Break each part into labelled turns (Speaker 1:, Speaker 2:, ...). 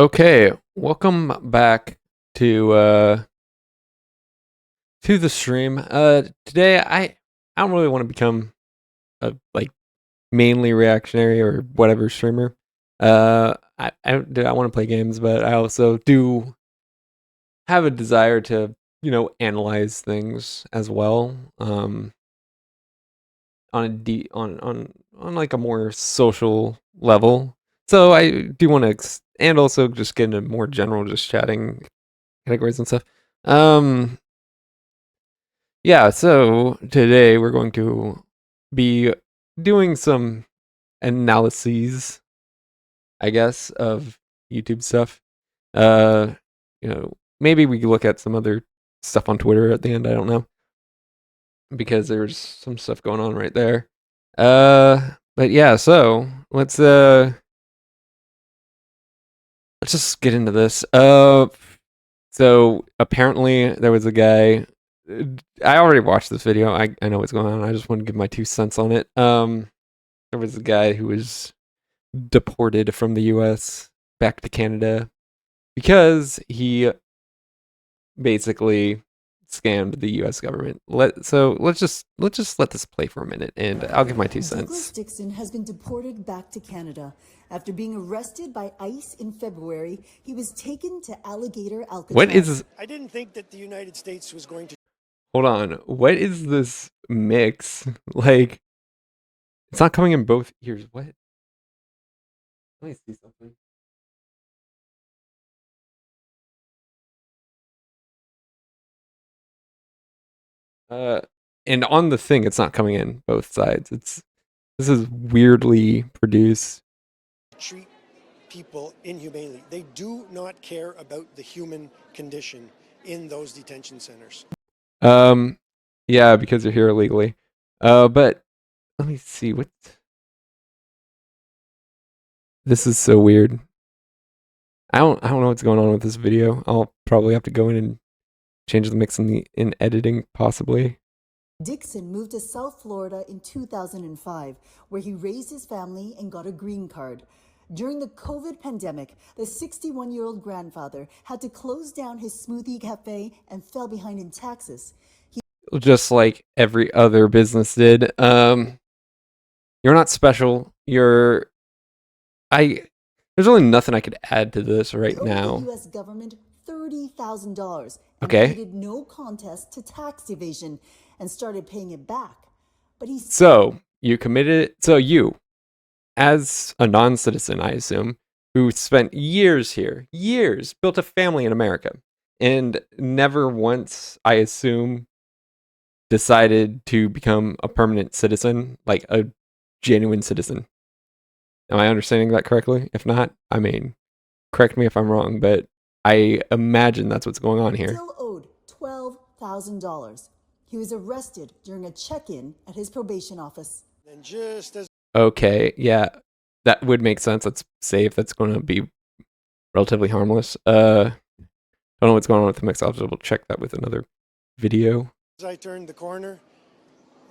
Speaker 1: Okay, welcome back to the stream. Today I don't really want to become a mainly reactionary or whatever streamer. I want to play games, but I also do have a desire to analyze things as well. On a on like a more social level. So I do want to and also just get into more general just chatting categories and stuff. Um, yeah, so today we're going to be doing some analyses, I guess, of YouTube stuff. Uh, maybe we could look at some other stuff on Twitter at the end. I don't know because there's some stuff going on right there. But yeah, so let's just get into this. So apparently there was a guy. I already watched this video. I know what's going on. I just want to give my 2 cents on it. There was a guy who was deported from the U.S. back to Canada because he basically scammed the U.S. government. Let's just let this play for a minute, and I'll give my 2 cents.
Speaker 2: Douglas Dixon has been deported back to Canada. After being arrested by ICE in February, he was taken to Alligator Alcatraz.
Speaker 1: What is?
Speaker 3: I didn't think that the United States was going to.
Speaker 1: Hold on. What is this mix? Like, it's not coming in both ears. What? Let me see something. And on the thing, it's not coming in both sides. This is weirdly produced.
Speaker 3: Treat people inhumanely. They do not care about the human condition in those detention centers.
Speaker 1: Yeah, because you're here illegally. But let me see what. This is so weird. I don't know what's going on with this video. I'll probably have to go in and change the mix in editing, possibly.
Speaker 2: Dixon moved to South Florida in 2005, where he raised his family and got a green card. During the COVID pandemic, the 61-year-old grandfather had to close down his smoothie cafe and fell behind in taxes.
Speaker 1: Just like every other business did. You're not special. There's really nothing I could add to this right now.
Speaker 2: The U.S. government $30,000 and
Speaker 1: Okay.
Speaker 2: pleaded no contest to tax evasion and started paying it back. But
Speaker 1: So you, as a non-citizen, I assume, who spent years here, built a family in America, and never once, I assume, decided to become a permanent citizen, like a genuine citizen. Am I understanding that correctly? If not, I mean, correct me if I'm wrong, but I imagine that's what's going on here.
Speaker 2: Still owed $12,000. He was arrested during a check-in at his probation office.
Speaker 3: And just as
Speaker 1: Okay, yeah, that would make sense. Let's say if that's going to be relatively harmless. Don't know what's going on with the mix. I'll double check that with another video.
Speaker 3: As I turned the corner,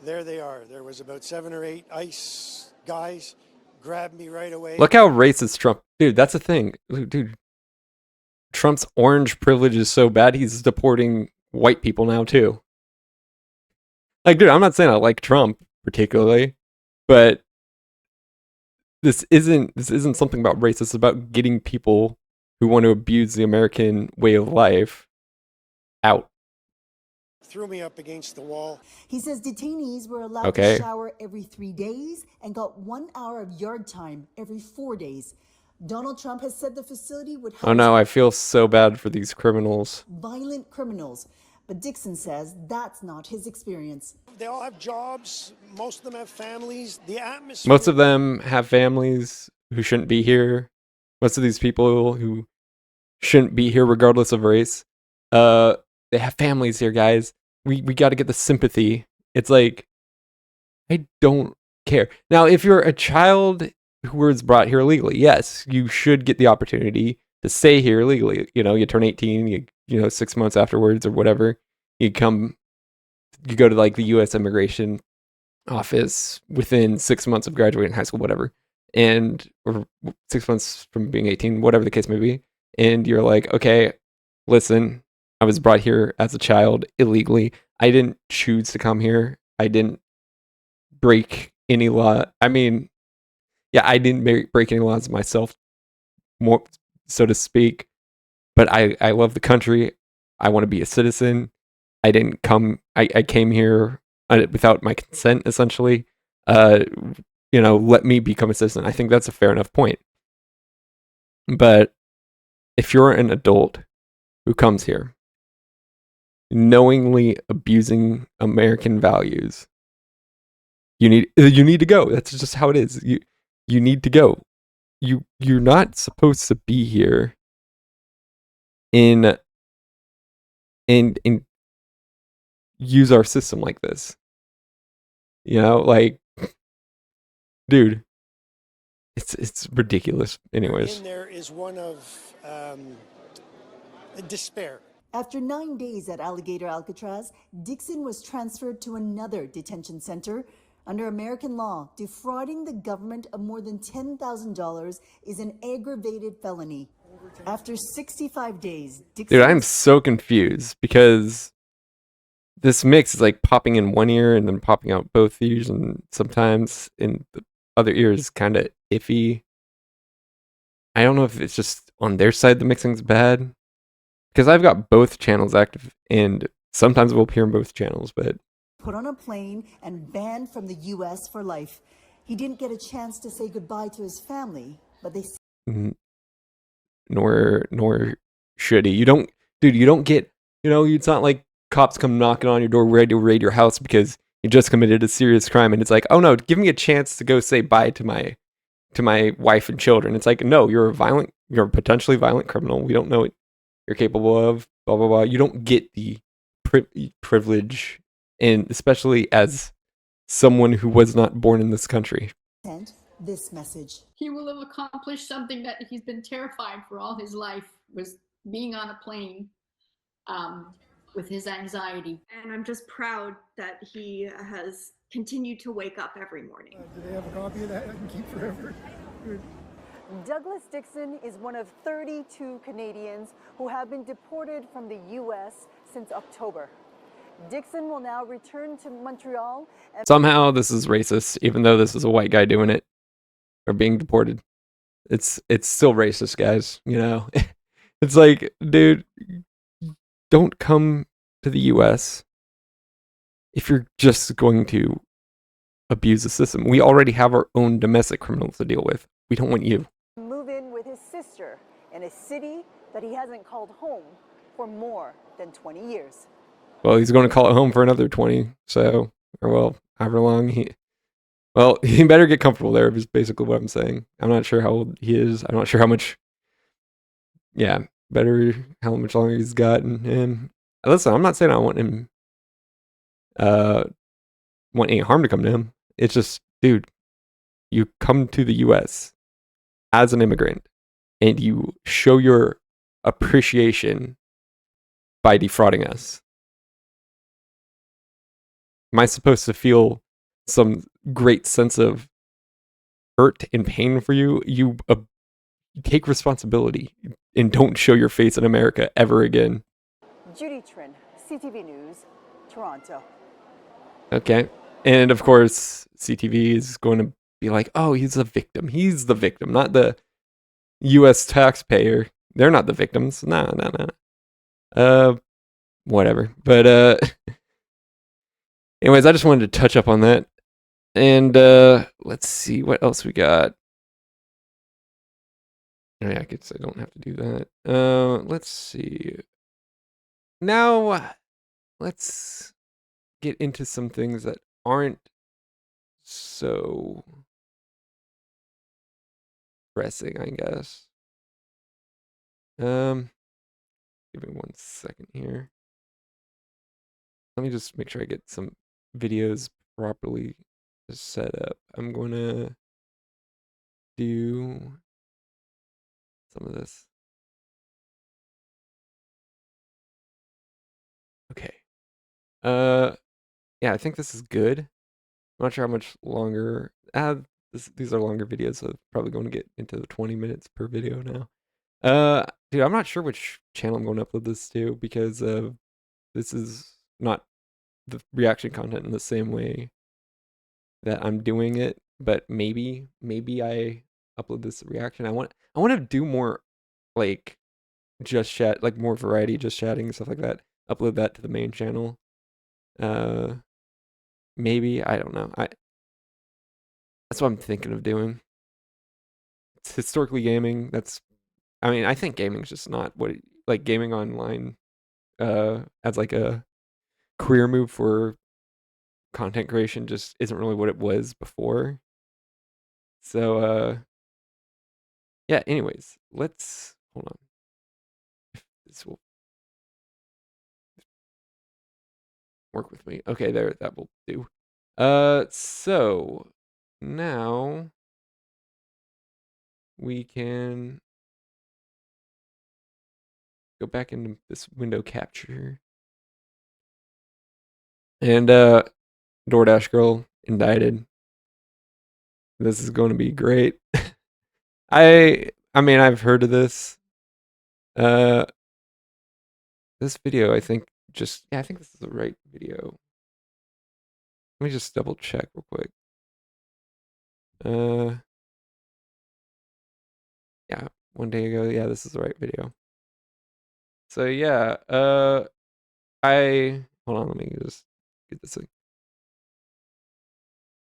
Speaker 3: there they are. There was about 7 or 8 ICE guys, grabbed me right away.
Speaker 1: Look how racist Trump, dude. That's the thing, dude. Trump's orange privilege is so bad. He's deporting white people now too. Like, dude, I'm not saying I like Trump particularly, but this isn't something about race. It's about getting people who want to abuse the American way of life out.
Speaker 3: Threw me up against the wall.
Speaker 2: He says detainees were allowed to shower every 3 days and got 1 hour of yard time every 4 days. Donald Trump has said the facility would house
Speaker 1: Oh no, I feel so bad for these criminals.
Speaker 2: Violent criminals. But Dixon says that's not his experience.
Speaker 3: They all have jobs. Most of them have families. The atmosphere.
Speaker 1: Most of them have families who shouldn't be here. Most of these people who shouldn't be here regardless of race, they have families here, guys. We got to get the sympathy. It's like, I don't care. Now, if you're a child who was brought here illegally, yes, you should get the opportunity to stay here legally. You turn 18, 6 months afterwards or whatever, you go to like the U.S. immigration office within 6 months of graduating high school, whatever, or 6 months from being 18, whatever the case may be, and you're like, okay, listen, I was brought here as a child illegally. I didn't choose to come here. I didn't break any law. I mean, yeah, I didn't break any laws myself, more so to speak. But I love the country. I want to be a citizen. I didn't come. I came here without my consent, essentially. Uh, let me become a citizen. I think that's a fair enough point. But if you're an adult who comes here knowingly abusing American values, you need to go. That's just how it is. You need to go. You're not supposed to be here in and use our system like this. Like, dude, it's ridiculous. Anyways,
Speaker 3: In there is one of despair.
Speaker 2: After 9 days at Alligator Alcatraz, Dixon was transferred to another detention center. Under American law, defrauding the government of more than $10,000 is an aggravated felony. After 65 days, Dixon...
Speaker 1: dude, I'm so confused because this mix is like popping in one ear and then popping out both ears, and sometimes in the other ear is kind of iffy. I don't know if it's just on their side the mixing's bad, because I've got both channels active, and sometimes it will appear on both channels, but...
Speaker 2: put on a plane and banned from the U.S. for life. He didn't get a chance to say goodbye to his family, but they...
Speaker 1: Nor should he. You don't get, it's not like cops come knocking on your door ready to raid your house because you just committed a serious crime, and it's like, oh no, give me a chance to go say bye to my wife and children. It's like, no, you're a potentially violent criminal. We don't know what you're capable of, blah, blah, blah. You don't get the privilege, and especially as someone who was not born in this country.
Speaker 2: Sent this message.
Speaker 4: He will have accomplished something that he's been terrified for all his life, was being on a plane with his anxiety.
Speaker 5: And I'm just proud that he has continued to wake up every morning.
Speaker 3: Do they have a copy of that I can keep forever? Good.
Speaker 2: Douglas Dixon is one of 32 Canadians who have been deported from the U.S. since October. Dixon will now return to Montreal. And
Speaker 1: somehow this is racist, even though this is a white guy doing it or being deported. It's still racist, guys. It's like, dude, don't come to the U.S. if you're just going to abuse the system. We already have our own domestic criminals to deal with. We don't want you.
Speaker 2: Move in with his sister in a city that he hasn't called home for more than 20 years.
Speaker 1: Well, he's going to call it home for another 20, so, or well, however long he better get comfortable there, is basically what I'm saying. I'm not sure how old he is. I'm not sure how much, how much longer he's got in him. Listen, I'm not saying I want him, want any harm to come to him. It's just, dude, you come to the U.S. as an immigrant, and you show your appreciation by defrauding us. Am I supposed to feel some great sense of hurt and pain for you? You take responsibility and don't show your face in America ever again.
Speaker 2: Judy Trin, CTV News, Toronto.
Speaker 1: Okay. And of course, CTV is going to be like, oh, he's a victim. He's the victim, not the U.S. taxpayer. They're not the victims. No. Whatever. But, anyways, I just wanted to touch up on that. And let's see what else we got. I guess I don't have to do that. Let's see. Now, let's get into some things that aren't so pressing, I guess. Give me 1 second here. Let me just make sure I get some videos properly set up. I'm going to do some of this. Okay. Yeah, I think this is good. I'm not sure how much longer. These are longer videos, so probably going to get into the 20 minutes per video now. Dude, I'm not sure which channel I'm going to upload this to because this is not the reaction content in the same way that I'm doing it, but maybe I upload this reaction. I want to do more like just chat, like more variety, just chatting and stuff like that. Upload that to the main channel. Maybe, I don't know. That's what I'm thinking of doing. It's historically gaming. I mean, I think gaming's just not what like gaming online as like a career move for content creation just isn't really what it was before. So yeah, anyways, let's hold on. If this will work with me. Okay, there, that will do. So now we can go back into this window capture. And DoorDash girl indicted. This is going to be great. I mean, I've heard of this. This video, I think, I think this is the right video. Let me just double check real quick. Yeah, one day ago. Yeah, this is the right video. So yeah, hold on, let me just get this thing.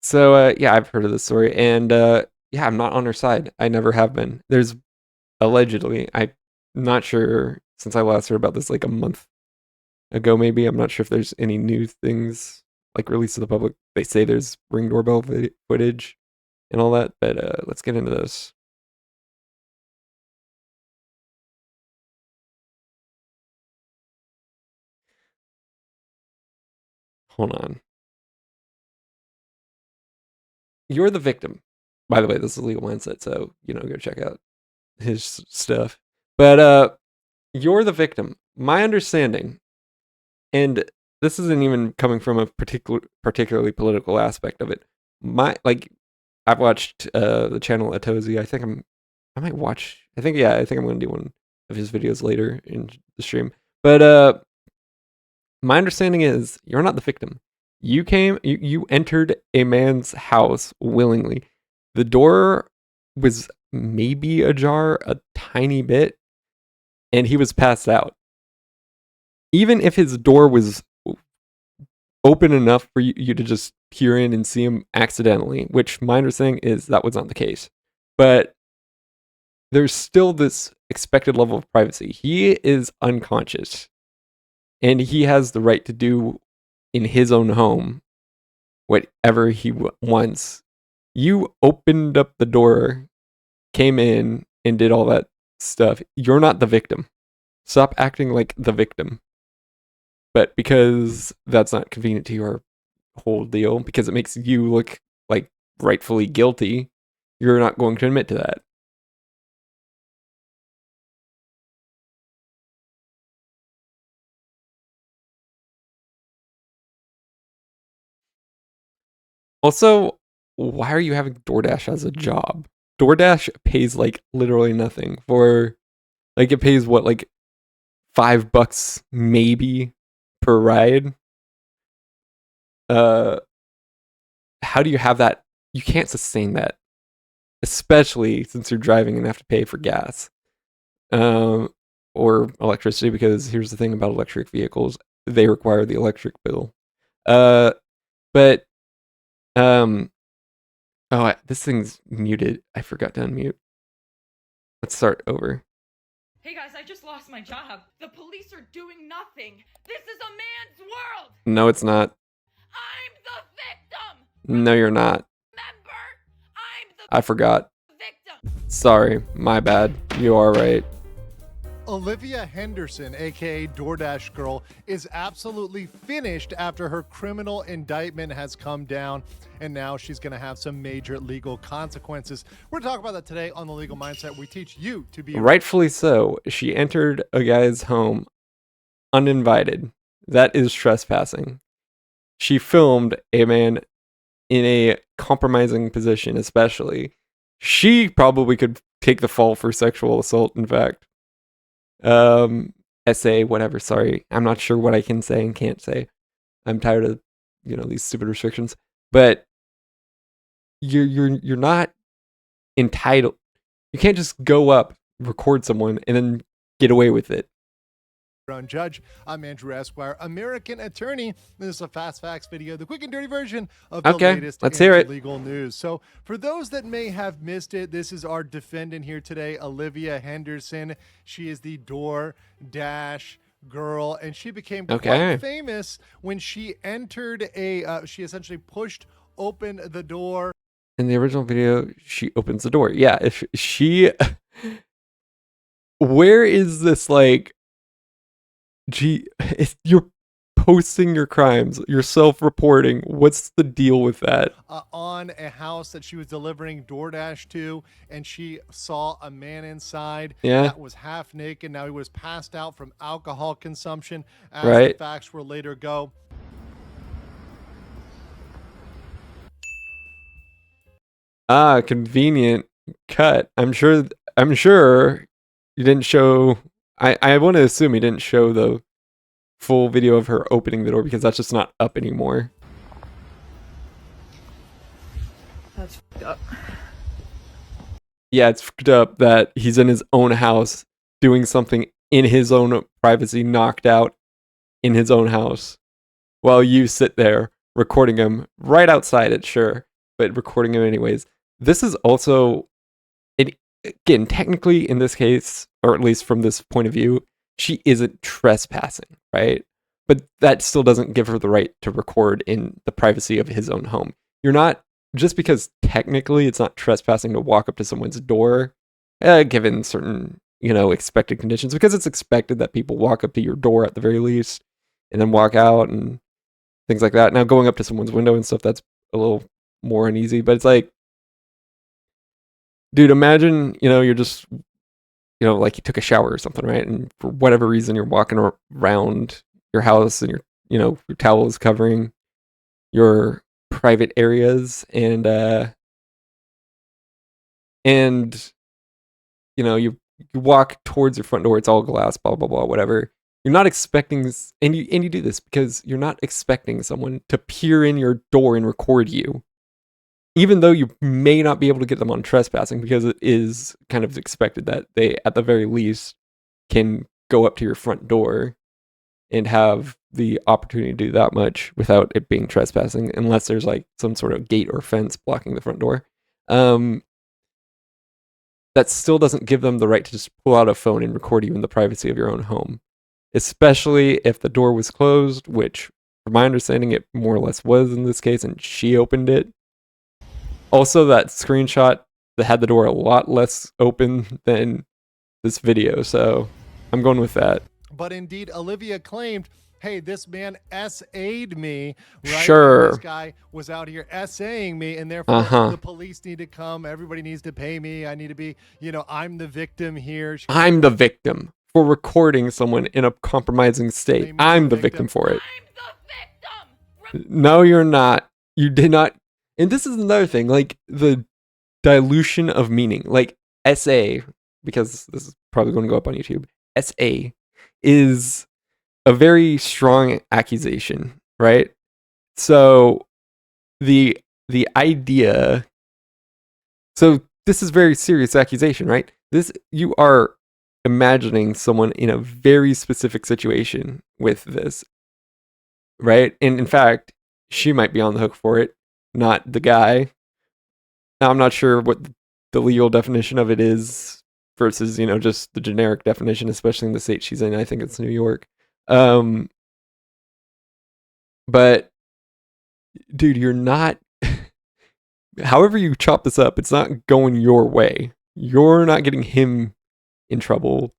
Speaker 1: So yeah, I've heard of this story, and yeah, I'm not on her side. I never have been. There's allegedly, I'm not sure, since I last heard about this like a month ago, maybe. I'm not sure if there's any new things like released to the public. They say there's Ring doorbell footage and all that, but let's get into this. Hold on. You're the victim. By the way, this is Legal Mindset, so go check out his stuff. But you're the victim. My understanding, and this isn't even coming from a particularly political aspect of it. I've watched the channel Atozy. I think I'm gonna do one of his videos later in the stream. But my understanding is you're not the victim. You entered a man's house willingly. The door was maybe ajar a tiny bit, and he was passed out. Even if his door was open enough for you to just peer in and see him accidentally, which my understanding is that was not the case. But there's still this expected level of privacy. He is unconscious, and he has the right to do in his own home whatever he wants. You opened up the door, came in, and did all that stuff. You're not the victim. Stop acting like the victim. But because that's not convenient to your whole deal, because it makes you look like rightfully guilty, you're not going to admit to that. Also, why are you having DoorDash as a job? DoorDash pays like literally nothing for, like, it pays what, like $5 maybe per ride. How do you have that? You can't sustain that, especially since you're driving and have to pay for gas, or electricity. Because here's the thing about electric vehicles: they require the electric bill. But oh, this thing's muted. I forgot to unmute. Let's start over.
Speaker 6: Hey guys, I just lost my job. The police are doing nothing. This is a man's world.
Speaker 1: No, it's not.
Speaker 6: I'm the victim.
Speaker 1: No, you're not.
Speaker 6: Remember, I'm the
Speaker 1: I forgot.
Speaker 6: victim.
Speaker 1: Sorry, my bad. You are right.
Speaker 7: Olivia Henderson, aka DoorDash Girl, is absolutely finished after her criminal indictment has come down, and now she's going to have some major legal consequences. We're going to talk about that today on The Legal Mindset. We teach you to be
Speaker 1: Rightfully so. She entered a guy's home uninvited. That is trespassing. She filmed a man in a compromising position, especially. She probably could take the fall for sexual assault. In fact, SA, whatever. Sorry, I'm not sure what I can say and can't say. I'm tired of these stupid restrictions. But you're not entitled. You can't just go up, record someone, and then get away with it.
Speaker 7: Own judge. I'm Andrew Esquire, American attorney. This is a Fast Facts video, the quick and dirty version of the latest
Speaker 1: let's hear it.
Speaker 7: legal news. So for those that may have missed it, this is our defendant here today, Olivia Henderson. She is the DoorDash girl, and she became quite famous when she entered she essentially pushed open the door.
Speaker 1: In the original video, she opens the door. Yeah, if she where is this like if you're posting your crimes, you're self-reporting, what's the deal with that?
Speaker 7: On a house that she was delivering DoorDash to, and she saw a man inside that was half naked. Now he was passed out from alcohol consumption, as the facts will later go.
Speaker 1: Convenient cut. I'm sure you didn't show. I want to assume he didn't show the full video of her opening the door, because that's just not up anymore.
Speaker 6: That's fucked up.
Speaker 1: Yeah, it's fucked up that he's in his own house doing something in his own privacy, knocked out in his own house, while you sit there recording him right outside it, sure, but recording him anyways. This is also, again, technically in this case, or at least from this point of view, she isn't trespassing, right? But that still doesn't give her the right to record in the privacy of his own home. You're not, just because technically it's not trespassing to walk up to someone's door, given certain, expected conditions, because it's expected that people walk up to your door at the very least, and then walk out and things like that. Now, going up to someone's window and stuff, that's a little more uneasy, but it's like, dude, imagine, you're just, like you took a shower or something, right? And for whatever reason, you're walking around your house and your towel is covering your private areas, and you walk towards your front door, it's all glass, blah, blah, blah, whatever. You're not expecting, and you do this because you're not expecting someone to peer in your door and record you. Even though you may not be able to get them on trespassing, because it is kind of expected that they, at the very least, can go up to your front door and have the opportunity to do that much without it being trespassing, unless there's like some sort of gate or fence blocking the front door. That still doesn't give them the right to just pull out a phone and record you in the privacy of your own home, especially if the door was closed, which, from my understanding, it more or less was in this case, and she opened it. Also, that screenshot that had the door a lot less open than this video, so I'm going with that.
Speaker 7: But indeed, Olivia claimed, hey, this man SA'd me, right?
Speaker 1: Sure.
Speaker 7: This guy was out here SAing me, and therefore the police need to come. Everybody needs to pay me. I need to be, I'm the victim here.
Speaker 1: I'm the victim for recording someone in a compromising state. I'm the victim for it.
Speaker 6: I'm the victim!
Speaker 1: No, you're not. You did not. And this is another thing, like the dilution of meaning. Like SA, because this is probably going to go up on YouTube, SA is a very strong accusation, right? So the idea, so this is very serious accusation, right? You are imagining someone in a very specific situation with this, right? And in fact, she might be on the hook for it, not the guy. Now, I'm not sure what the legal definition of it is versus, just the generic definition, especially in the state she's in. I think it's New York. But, dude, you're not... However you chop this up, it's not going your way. You're not getting him in trouble.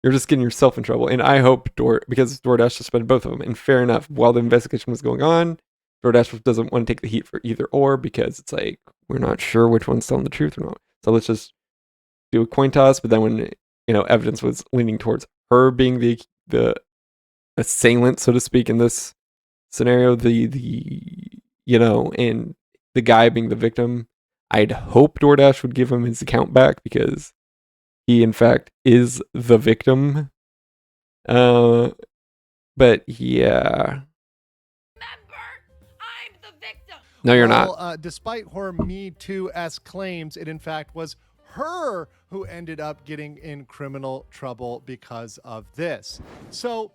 Speaker 1: You're just getting yourself in trouble. And I hope, because DoorDash suspended both of them, and fair enough, while the investigation was going on, DoorDash doesn't want to take the heat for either or, because it's like, we're not sure which one's telling the truth or not. So let's just do a coin toss. But then when, evidence was leaning towards her being the assailant, so to speak, in this scenario, and the guy being the victim, I'd hope DoorDash would give him his account back because he, in fact, is the victim. But yeah.
Speaker 6: Remember, I'm the victim.
Speaker 1: No, you're not.
Speaker 7: Despite her Me Too-esque claims, it in fact was her who ended up getting in criminal trouble because of this. So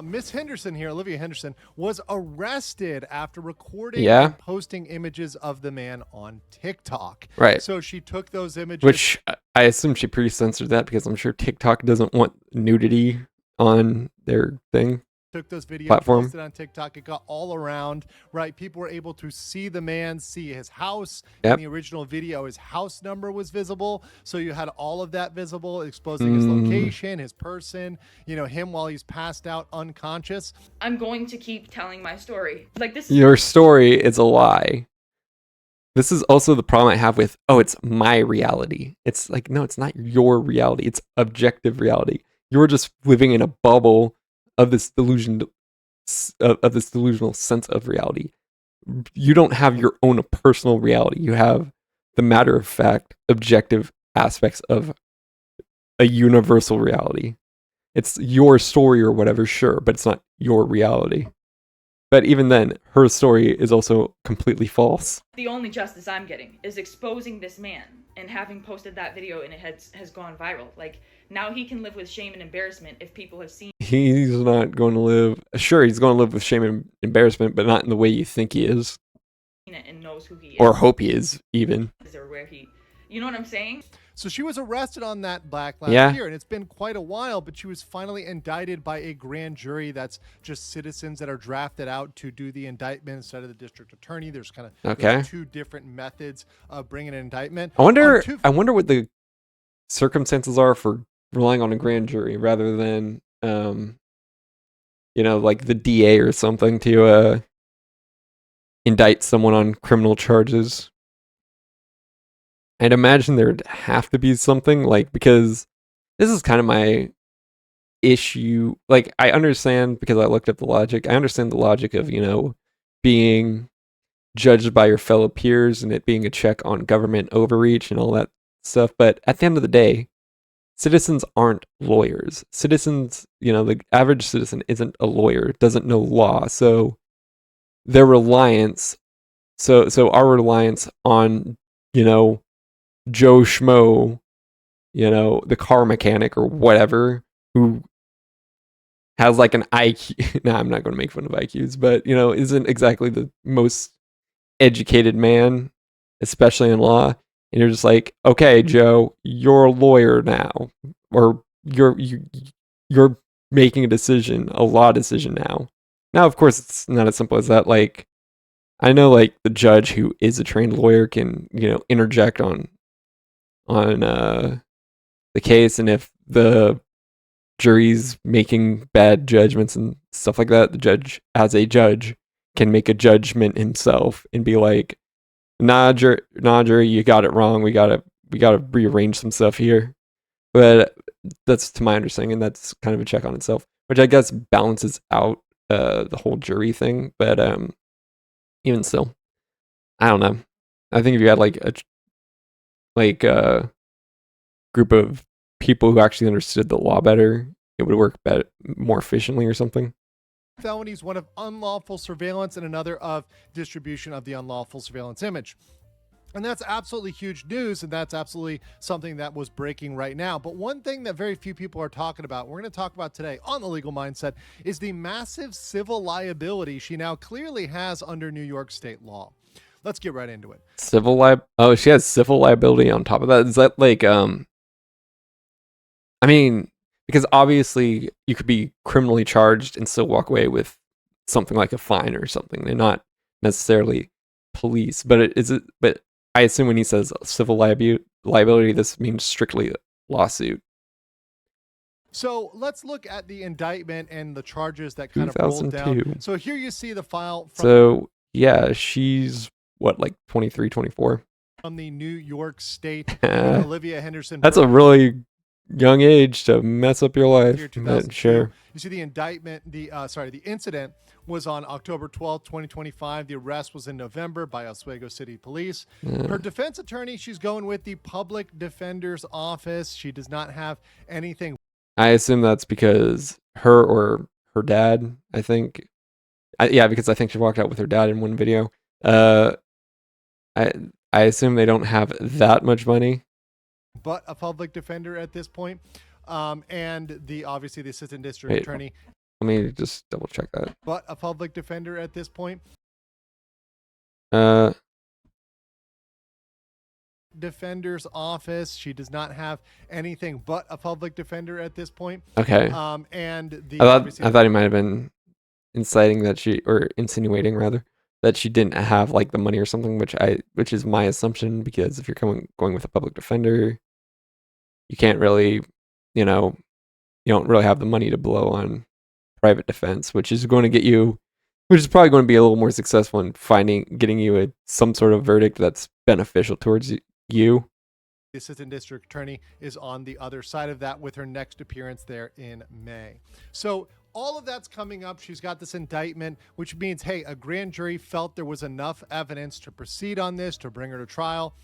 Speaker 7: Miss Henderson here, Olivia Henderson, was arrested after recording and posting images of the man on TikTok.
Speaker 1: Right.
Speaker 7: So she took those images.
Speaker 1: Which I assume she pre-censored that because I'm sure TikTok doesn't want nudity on their thing.
Speaker 7: Took those videos,
Speaker 1: platform.
Speaker 7: posted on TikTok. It got all around, right? People were able to see the man, see his house.
Speaker 1: Yep.
Speaker 7: In the original video, his house number was visible. So you had all of that visible, exposing his location, his person, you know, him while he's passed out unconscious.
Speaker 6: I'm going to keep telling my story. Like this.
Speaker 1: Your story is a lie. This is also the problem I have with, it's my reality. It's like, no, it's not your reality. It's objective reality. You're just living in a bubble of this delusional sense of reality. You don't have your own personal reality. You have the matter of fact, objective aspects of a universal reality. It's your story or whatever, sure, but it's not your reality. But even then, her story is also completely false.
Speaker 6: The only justice I'm getting is exposing this man and having posted that video and it has gone viral. Like, now he can live with shame and embarrassment if people have seen
Speaker 1: He's not going to live... Sure, he's going to live with shame and embarrassment, but not in the way you think he is.
Speaker 6: it and knows who he is.
Speaker 1: Or hope he is, even.
Speaker 6: Or where he... You know what I'm saying?
Speaker 7: So she was arrested on that last year, and it's been quite a while, but she was finally indicted by a grand jury that's just citizens that are drafted out to do the indictment instead of the district attorney. There's kind of there's two different methods of bringing an indictment.
Speaker 1: I wonder what the circumstances are for relying on a grand jury rather than, like the DA or something to indict someone on criminal charges. I'd imagine there'd have to be something, like, because this is kind of my issue. Like, I understand, because I looked up the logic, I understand the logic of, being judged by your fellow peers and it being a check on government overreach and all that stuff. But at the end of the day, citizens aren't lawyers. Citizens, the average citizen isn't a lawyer, doesn't know law. So their reliance, so our reliance on, Joe Schmo, the car mechanic or whatever, who has like an IQ. I'm not going to make fun of IQs, but, isn't exactly the most educated man, especially in law. And you're just like, okay, Joe, you're a lawyer now, or you're making a law decision now. Now, of course, it's not as simple as that. Like, I know, like, the judge who is a trained lawyer can, interject on the case, and if the jury's making bad judgments and stuff like that, the judge, as a judge, can make a judgment himself and be like, nah, jury, you got it wrong. We gotta rearrange some stuff here. But that's, to my understanding, and that's kind of a check on itself, which I guess balances out the whole jury thing. But even still, I don't know. I think if you had like a group of people who actually understood the law better, it would work better, more efficiently or something.
Speaker 7: Felonies, one of unlawful surveillance and another of distribution of the unlawful surveillance image. And that's absolutely huge news, and that's absolutely something that was breaking right now. But one thing that very few people are talking about, we're going to talk about today on The Legal Mindset, is the massive civil liability she now clearly has under New York state law. Let's get right into it.
Speaker 1: Oh, she has civil liability on top of that? Is that like, I mean, because obviously you could be criminally charged and still walk away with something like a fine or something. They're not necessarily police, but but I assume when he says civil liability, this means strictly lawsuit.
Speaker 7: So let's look at the indictment and the charges that kind of rolled down. So here you see the file.
Speaker 1: Yeah, she's what, like 23, 24?
Speaker 7: From the New York State, Olivia Henderson.
Speaker 1: That's a really young age to mess up your life.
Speaker 7: year
Speaker 1: But
Speaker 7: 2002.
Speaker 1: sure.
Speaker 7: You see the indictment, the incident was on October 12th, 2025. The arrest was in November by Oswego City Police. Her defense attorney, she's going with the public defender's office. She does not have anything.
Speaker 1: I assume that's because her or her dad, I think. Yeah, because I think she walked out with her dad in one video. I assume they don't have that much money.
Speaker 7: But a public defender at this point. And obviously the assistant district
Speaker 1: Wait.
Speaker 7: attorney,
Speaker 1: Let me just double check that.
Speaker 7: but a public defender at this point. Defender's office. She does not have anything but a public defender at this point.
Speaker 1: Okay.
Speaker 7: And
Speaker 1: I thought he might have been inciting that or insinuating rather that she didn't have like the money or something, which is my assumption, because if you're going with a public defender, you can't really, you don't really have the money to blow on private defense, which is probably going to be a little more successful in getting you some sort of verdict that's beneficial towards you.
Speaker 7: The assistant district attorney is on the other side of that with her next appearance there in May. So all of that's coming up. She's got this indictment, which means, hey, a grand jury felt there was enough evidence to proceed on this, to bring her to trial.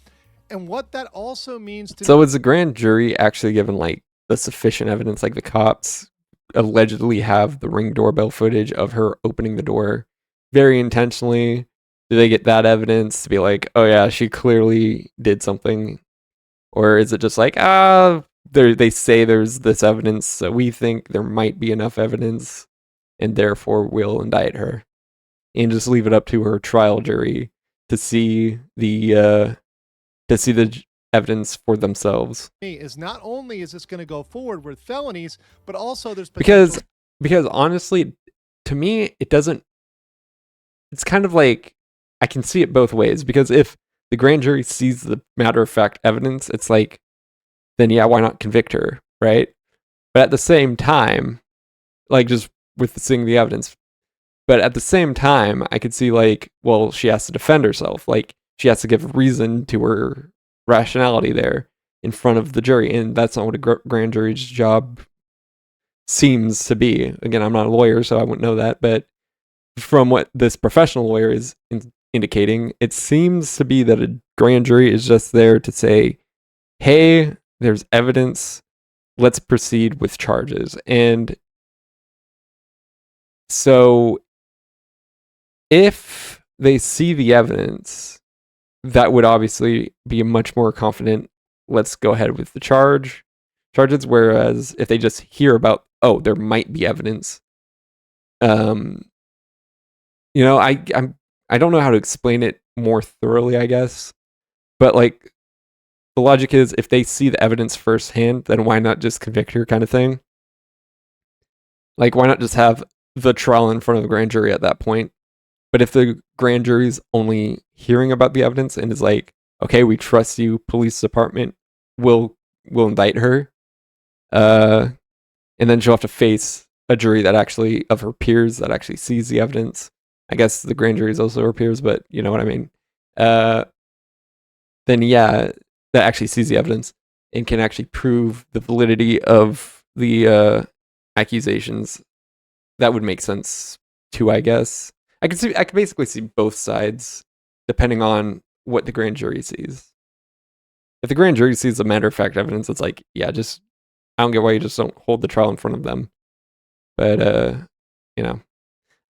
Speaker 7: And what that also means to
Speaker 1: So is the grand jury actually given like the sufficient evidence? Like the cops allegedly have the Ring doorbell footage of her opening the door very intentionally. Do they get that evidence to be like, oh yeah, she clearly did something? Or is it just like, they say there's this evidence, so we think there might be enough evidence, and therefore we'll indict her, and just leave it up to her trial jury to see the evidence for themselves?
Speaker 7: is not only is this going to go forward with felonies, but also there's
Speaker 1: because honestly, to me, it doesn't. It's kind of like I can see it both ways, because if the grand jury sees the matter of fact evidence, it's like, then yeah, why not convict her, right? But at the same time, like just with seeing the evidence, but at the same time, I could see like, well, she has to defend herself. Like she has to give reason to her rationality there in front of the jury, and that's not what a grand jury's job seems to be. Again, I'm not a lawyer, so I wouldn't know that, but from what this professional lawyer is indicating, it seems to be that a grand jury is just there to say, hey, there's evidence, let's proceed with charges. And so if they see the evidence, that would obviously be a much more confident, let's go ahead with the charges. Whereas if they just hear about, oh, there might be evidence, I don't know how to explain it more thoroughly, I guess. But like the logic is, if they see the evidence firsthand, then why not just convict her, kind of thing? Like, why not just have the trial in front of the grand jury at that point? But if the grand jury's only hearing about the evidence and is like, okay, we trust you, police department, we'll indict her, and then she'll have to face a jury that actually, of her peers, that actually sees the evidence. I guess the grand jury is also her peers, but you know what I mean. Then yeah, that actually sees the evidence and can actually prove the validity of the accusations. That would make sense too, I guess. I can basically see both sides depending on what the grand jury sees. If the grand jury sees the matter of fact evidence, it's like, yeah, just I don't get why you just don't hold the trial in front of them. But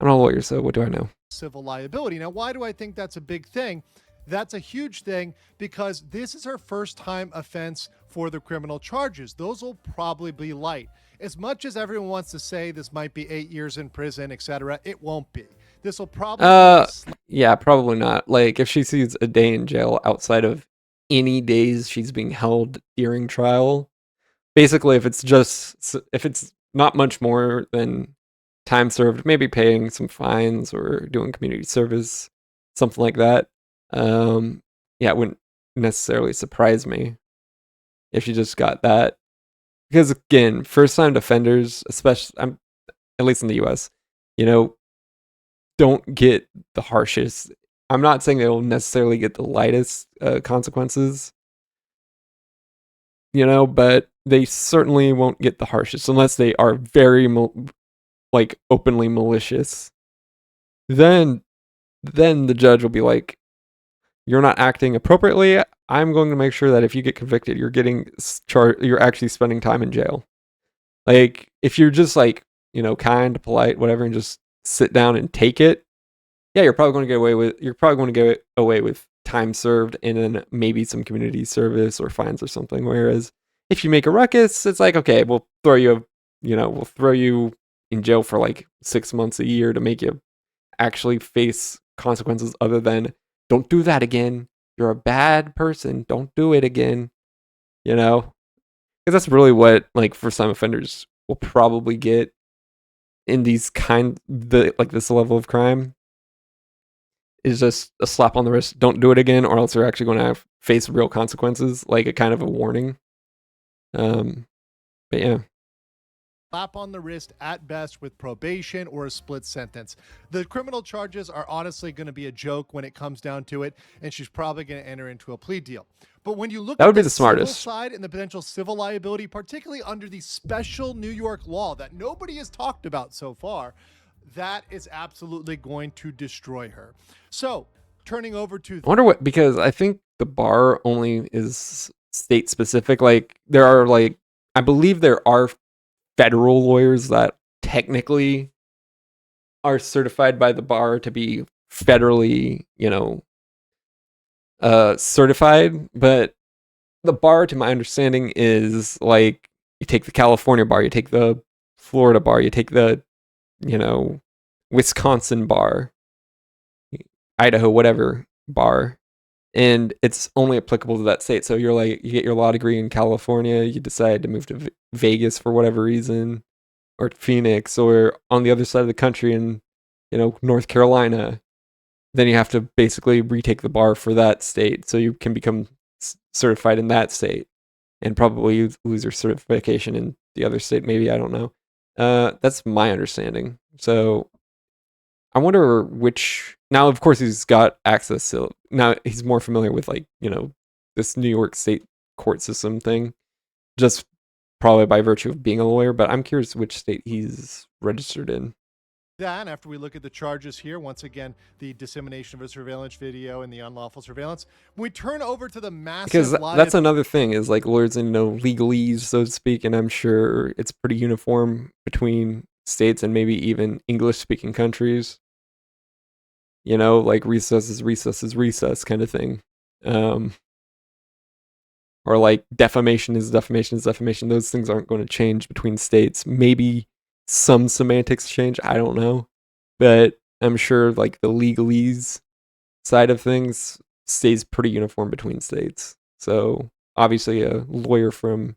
Speaker 1: I'm not a lawyer, so what do I know?
Speaker 7: Civil liability. Now, why do I think that's a big thing? That's a huge thing because this is her first time offense for the criminal charges. Those will probably be light. As much as everyone wants to say this might be 8 years in prison, etc., it won't be. This will probably
Speaker 1: yeah, probably not. Like if she sees a day in jail outside of any days she's being held during trial, basically if it's not much more than time served, maybe paying some fines or doing community service, something like that. Yeah, it wouldn't necessarily surprise me if she just got that. Because again, first-time offenders, especially, at least in the U.S., don't get the harshest. I'm not saying they'll necessarily get the lightest consequences. you know, but they certainly won't get the harshest unless they are very like openly malicious. Then the judge will be like, you're not acting appropriately. I'm going to make sure that if you get convicted, you're getting you're actually spending time in jail. Like, if you're just like, you know, kind, polite, whatever, and just sit down and take it, yeah, you're probably going to get away with time served and then maybe some community service or fines or something. Whereas if you make a ruckus, it's like, okay, we'll throw you in jail for like 6 months, a year to make you actually face consequences other than don't do that again. You're a bad person. Don't do it again. You know? Because that's really what, like, first time offenders will probably get in these this level of crime is just a slap on the wrist. Don't do it again, or else they're actually going to face real consequences, like a kind of a warning. But yeah.
Speaker 7: Slap on the wrist at best with probation or a split sentence. The criminal charges are honestly going to be a joke when it comes down to it, and she's probably going to enter into a plea deal. But when you look
Speaker 1: That would
Speaker 7: at
Speaker 1: be
Speaker 7: the
Speaker 1: the smartest
Speaker 7: civil side and the potential civil liability, particularly under the special New York law that nobody has talked about so far, that is absolutely going to destroy her. So, turning over to...
Speaker 1: I wonder what, because I think the bar only is state specific. Like, there are, like, I believe there are federal lawyers that technically are certified by the bar to be federally, you know, certified. But the bar, to my understanding, is like, you take the California bar, you take the Florida bar, you take the, you know, Wisconsin bar, Idaho, whatever bar, and it's only applicable to that state. So you're like, you get your law degree in California, you decide to move to Vegas for whatever reason, or Phoenix, or on the other side of the country in, you know, North Carolina, then you have to basically retake the bar for that state so you can become certified in that state, and probably lose your certification in the other state, maybe, I don't know. That's my understanding. So I wonder which... Now, of course, he's got access to... Now, he's more familiar with, like, you know, this New York State court system thing, just probably by virtue of being a lawyer, but I'm curious which state he's registered in.
Speaker 7: That, after we look at the charges here, once again, the dissemination of a surveillance video and the unlawful surveillance, when we turn over to the massive...
Speaker 1: Because that's another thing, is like lawyers need to know legalese, so to speak, and I'm sure it's pretty uniform between states and maybe even English-speaking countries. You know, like recess is recess kind of thing. Or like defamation is defamation. Those things aren't going to change between states. Maybe some semantics change, I don't know. But I'm sure like the legalese side of things stays pretty uniform between states. So obviously a lawyer from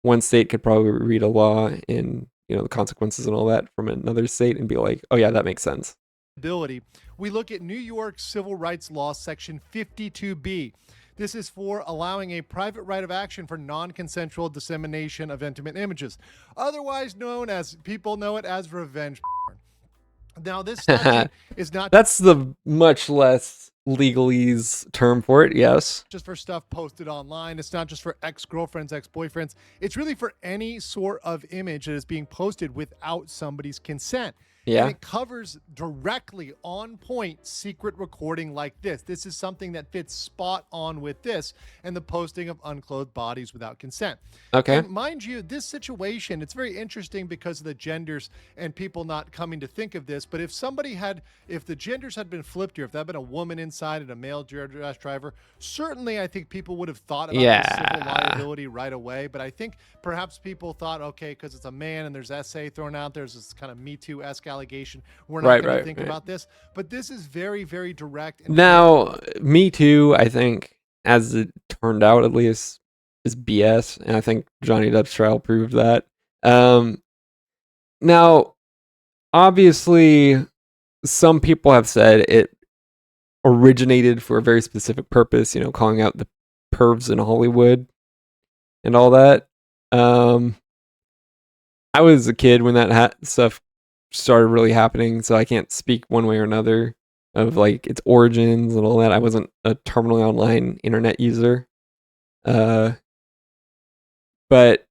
Speaker 1: one state could probably read a law and, you know, the consequences and all that from another state and be like, oh yeah, that makes sense.
Speaker 7: We look at New York Civil Rights Law, Section 52B. This is for allowing a private right of action for non-consensual dissemination of intimate images, otherwise known as, people know it as revenge porn. Now, this statute is not...
Speaker 1: That's the much less legalese term for it, yes.
Speaker 7: Just for stuff posted online. It's not just for ex-girlfriends, ex-boyfriends. It's really for any sort of image that is being posted without somebody's consent.
Speaker 1: Yeah.
Speaker 7: And it covers directly on point secret recording like this. This is something that fits spot on with this and the posting of unclothed bodies without consent.
Speaker 1: Okay.
Speaker 7: And mind you, this situation, it's very interesting because of the genders and people not coming to think of this. But if the genders had been flipped here, if that had been a woman inside and a male DoorDash driver, certainly I think people would have thought about the civil liability right away. But I think perhaps people thought, okay, because it's a man and there's SA thrown out, there's this kind of Me Too-esque allegation, we're not going to think about this. But this is very, very direct. And
Speaker 1: now, Me Too, I think, as it turned out at least, is BS, and I think Johnny Depp's trial proved that. Now, obviously, some people have said it originated for a very specific purpose, you know, calling out the pervs in Hollywood and all that. I was a kid when that stuff started really happening, so I can't speak one way or another of like its origins and all that. I wasn't a terminally online internet user. but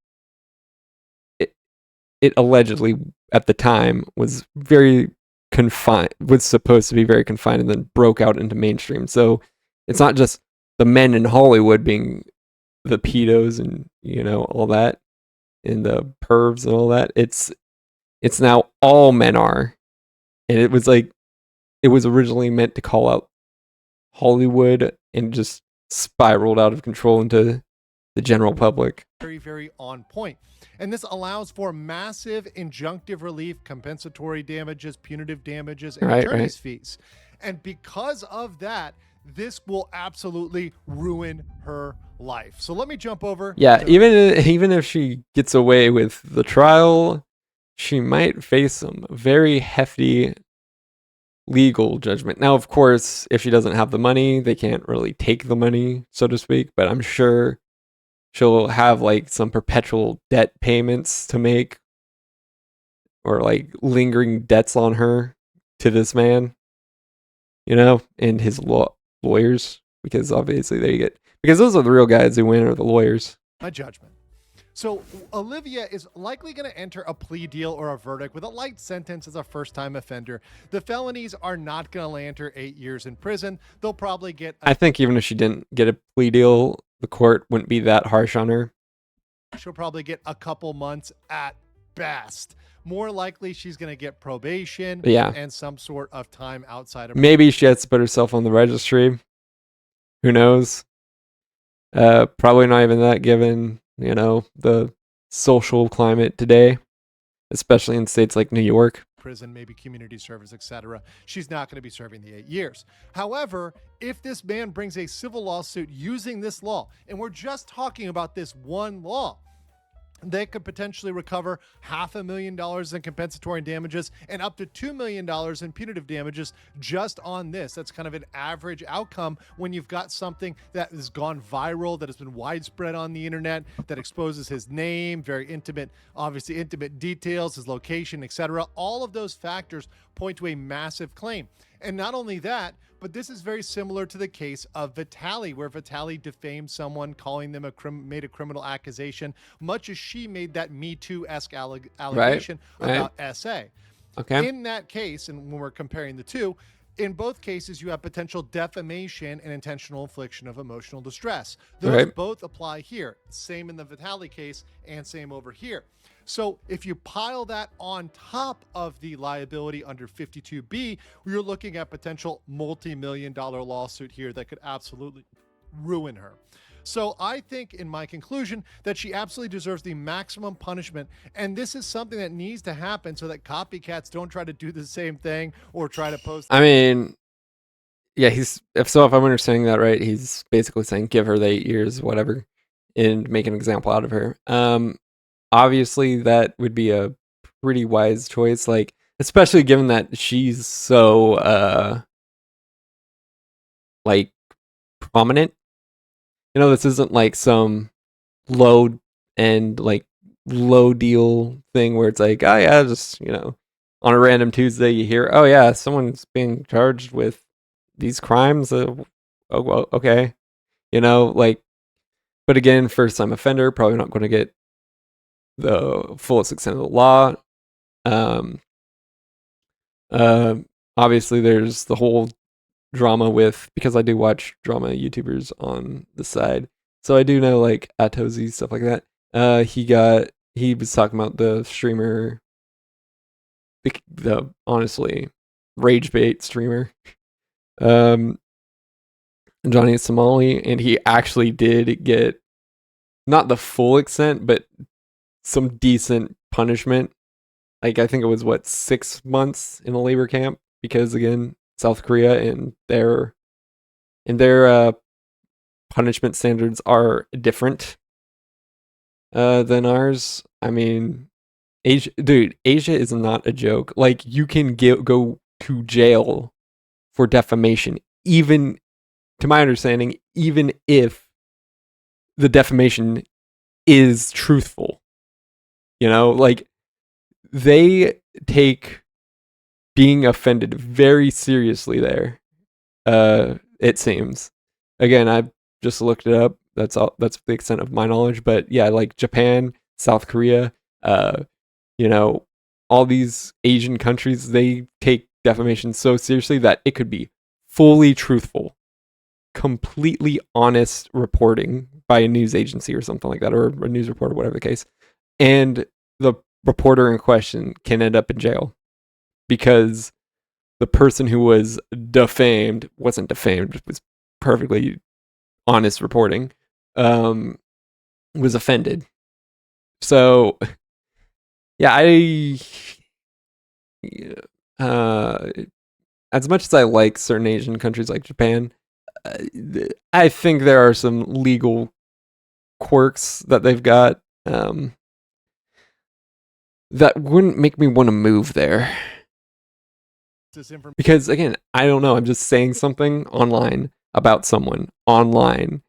Speaker 1: it allegedly at the time was very confined, was supposed to be very confined, and then broke out into mainstream. So it's not just the men in Hollywood being the pedos and all that, and the pervs and all that. It's now all men are, and it was originally meant to call out Hollywood and just spiraled out of control into the general public.
Speaker 7: Very, very on point. And this allows for massive injunctive relief, compensatory damages, punitive damages, and attorney's fees. And because of that, this will absolutely ruin her life. So let me jump over.
Speaker 1: Yeah, even if she gets away with the trial, she might face some very hefty legal judgment. Now, of course, if she doesn't have the money, they can't really take the money, so to speak, but I'm sure she'll have like some perpetual debt payments to make, or like lingering debts on her to this man, and his lawyers, because obviously because those are the real guys who win, are the lawyers.
Speaker 7: My judgment. So Olivia is likely going to enter a plea deal or a verdict with a light sentence as a first-time offender. The felonies are not going to land her 8 years in prison. They'll probably get...
Speaker 1: I think even if she didn't get a plea deal, the court wouldn't be that harsh on her.
Speaker 7: She'll probably get a couple months at best. More likely, she's going to get probation and some sort of time outside of...
Speaker 1: Maybe she has to put herself on the registry. Who knows? Probably not even that, given... the social climate today, especially in states like New York.
Speaker 7: Prison, maybe community service, etc. She's not going to be serving the 8 years. However, if this man brings a civil lawsuit using this law, and we're just talking about this one law, they could potentially recover $500,000 in compensatory damages and up to $2 million in punitive damages just on this. That's kind of an average outcome when you've got something that has gone viral, that has been widespread on the internet, that exposes his name, very intimate, obviously intimate details, his location, etc. All of those factors point to a massive claim. And not only that, but this is very similar to the case of Vitaly, where Vitaly defamed someone, calling them made a criminal accusation, much as she made that Me Too-esque allegation about SA.
Speaker 1: Okay.
Speaker 7: In that case, and when we're comparing the two, in both cases, you have potential defamation and intentional infliction of emotional distress. Those both apply here. Same in the Vitaly case and same over here. So if you pile that on top of the liability under 52B, you're looking at potential multi-million-dollar lawsuit here that could absolutely ruin her. So I think in my conclusion that she absolutely deserves the maximum punishment. And this is something that needs to happen so that copycats don't try to do the same thing or try to post.
Speaker 1: I mean, yeah, if I'm understanding that right, he's basically saying give her the 8 years, whatever, and make an example out of her. Obviously that would be a pretty wise choice, like especially given that she's so like prominent. This isn't like some low deal thing where it's like, oh yeah, just on a random Tuesday you hear, oh yeah, someone's being charged with these crimes. Oh well, okay, but again, first time offender, probably not going to get the fullest extent of the law. Obviously there's the whole drama with, because I do watch drama YouTubers on the side, so I do know like Atozy, stuff like that. He was talking about the streamer, the honestly rage bait streamer, Johnny Somali, and he actually did get not the full extent, but some decent punishment. Like I think it was 6 months in a labor camp, because again, South Korea and their punishment standards are different than ours. I mean, Asia is not a joke. Like you can go to jail for defamation, even, to my understanding, even if the defamation is truthful. Like they take being offended very seriously there. It seems. Again, I just looked it up. That's all. That's the extent of my knowledge. But yeah, like Japan, South Korea, you know, all these Asian countries, they take defamation so seriously that it could be fully truthful, completely honest reporting by a news agency or something like that, or a news reporter, whatever the case, and the reporter in question can end up in jail because the person who was defamed wasn't defamed, it was perfectly honest reporting, was offended. So yeah, as much as I like certain Asian countries like Japan, I think there are some legal quirks that they've got that wouldn't make me want to move there. Because again, I don't know. I'm just saying something online about someone online,